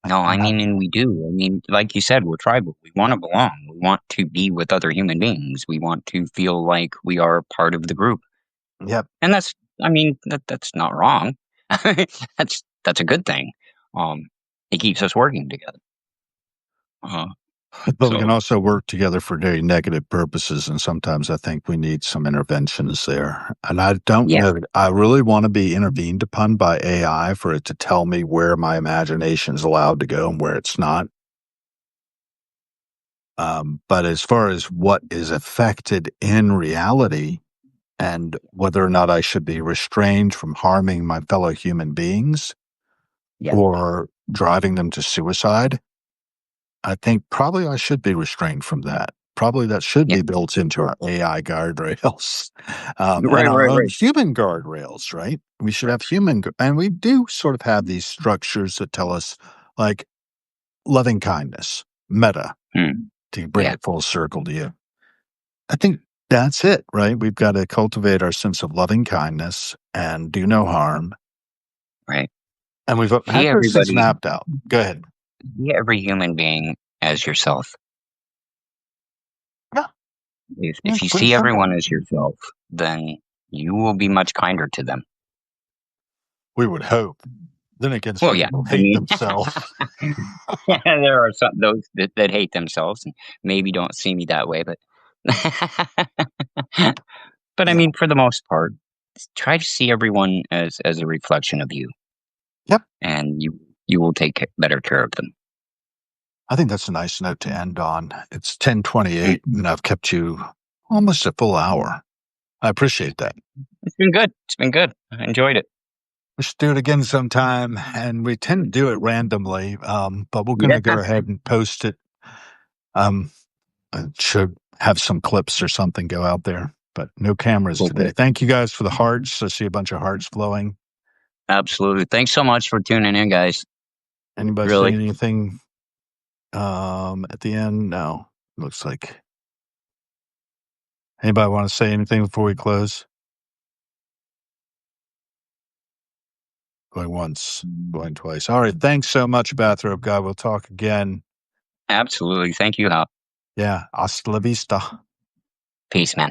S2: No, I
S1: And I,
S2: mean, and we do. I mean, like you said, we're tribal. We wanna belong. We want to be with other human beings. We want to feel like we are part of the group.
S1: yep.
S2: And that's I mean, that's not wrong. That's a good thing. Um, it keeps us working together. Uh,
S1: But we can
S2: so
S1: also work together for very negative purposes. And sometimes I think we need some interventions there. And I don't
S2: yeah,
S1: know. I really want to be intervened upon by AI for it to tell me where my imagination is allowed to go and where it's not. But as far as what is affected in reality and whether or not I should be restrained from harming my fellow human beings
S2: yeah,
S1: or driving them to suicide, I think probably I should be restrained from that. Probably that should
S2: yeah.
S1: be built into our AI guardrails, and
S2: Right,
S1: our
S2: right,
S1: own
S2: right.
S1: human guardrails, right? We should have and we do sort of have these structures that tell us, like, loving kindness, meta,
S2: Mm,
S1: to bring
S2: yeah,
S1: it full circle to you. I think that's it, right? We've got to cultivate our sense of loving kindness and do no harm.
S2: right?
S1: And we've
S2: See
S1: had those things
S2: everybody,
S1: mapped out. Go ahead.
S2: see every human being as yourself.
S1: Yeah, yeah,
S2: If you
S1: pretty
S2: see
S1: simple.
S2: everyone as yourself, then you will be much kinder to them.
S1: We would hope. Then again,
S2: Well,
S1: some
S2: yeah,
S1: people
S2: I
S1: hate
S2: mean,
S1: themselves.
S2: there are some those that hate themselves and maybe don't see me that way, but but I
S1: Yeah.
S2: mean, for the most part, try to see everyone as a reflection of you,
S1: Yep.
S2: and you will take better care of them.
S1: I think that's a nice note to end on. It's 10:28,
S2: Mhm.
S1: and I've kept you almost a full hour. I appreciate that.
S2: It's been good. It's been good. I enjoyed it.
S1: We should do it again sometime, and we tend to do it randomly, but we're
S2: Yeah,
S1: gonna go ahead and post it. Um, I should have some clips or something go out there, but no cameras
S2: cool,
S1: today.
S2: cool.
S1: Thank you guys for the hearts. I see a bunch of hearts flowing.
S2: Absolutely. Thanks so much for tuning in, guys.
S1: Anybody say
S2: Really,
S1: anything at the end? No. Looks like anybody want to say anything before we close? Going once, going twice. All right. Thanks so much, Bathrobe Guy. We'll talk again.
S2: absolutely. Thank you, Hal.
S1: Yeah. Hasta la vista.
S2: Peace, man.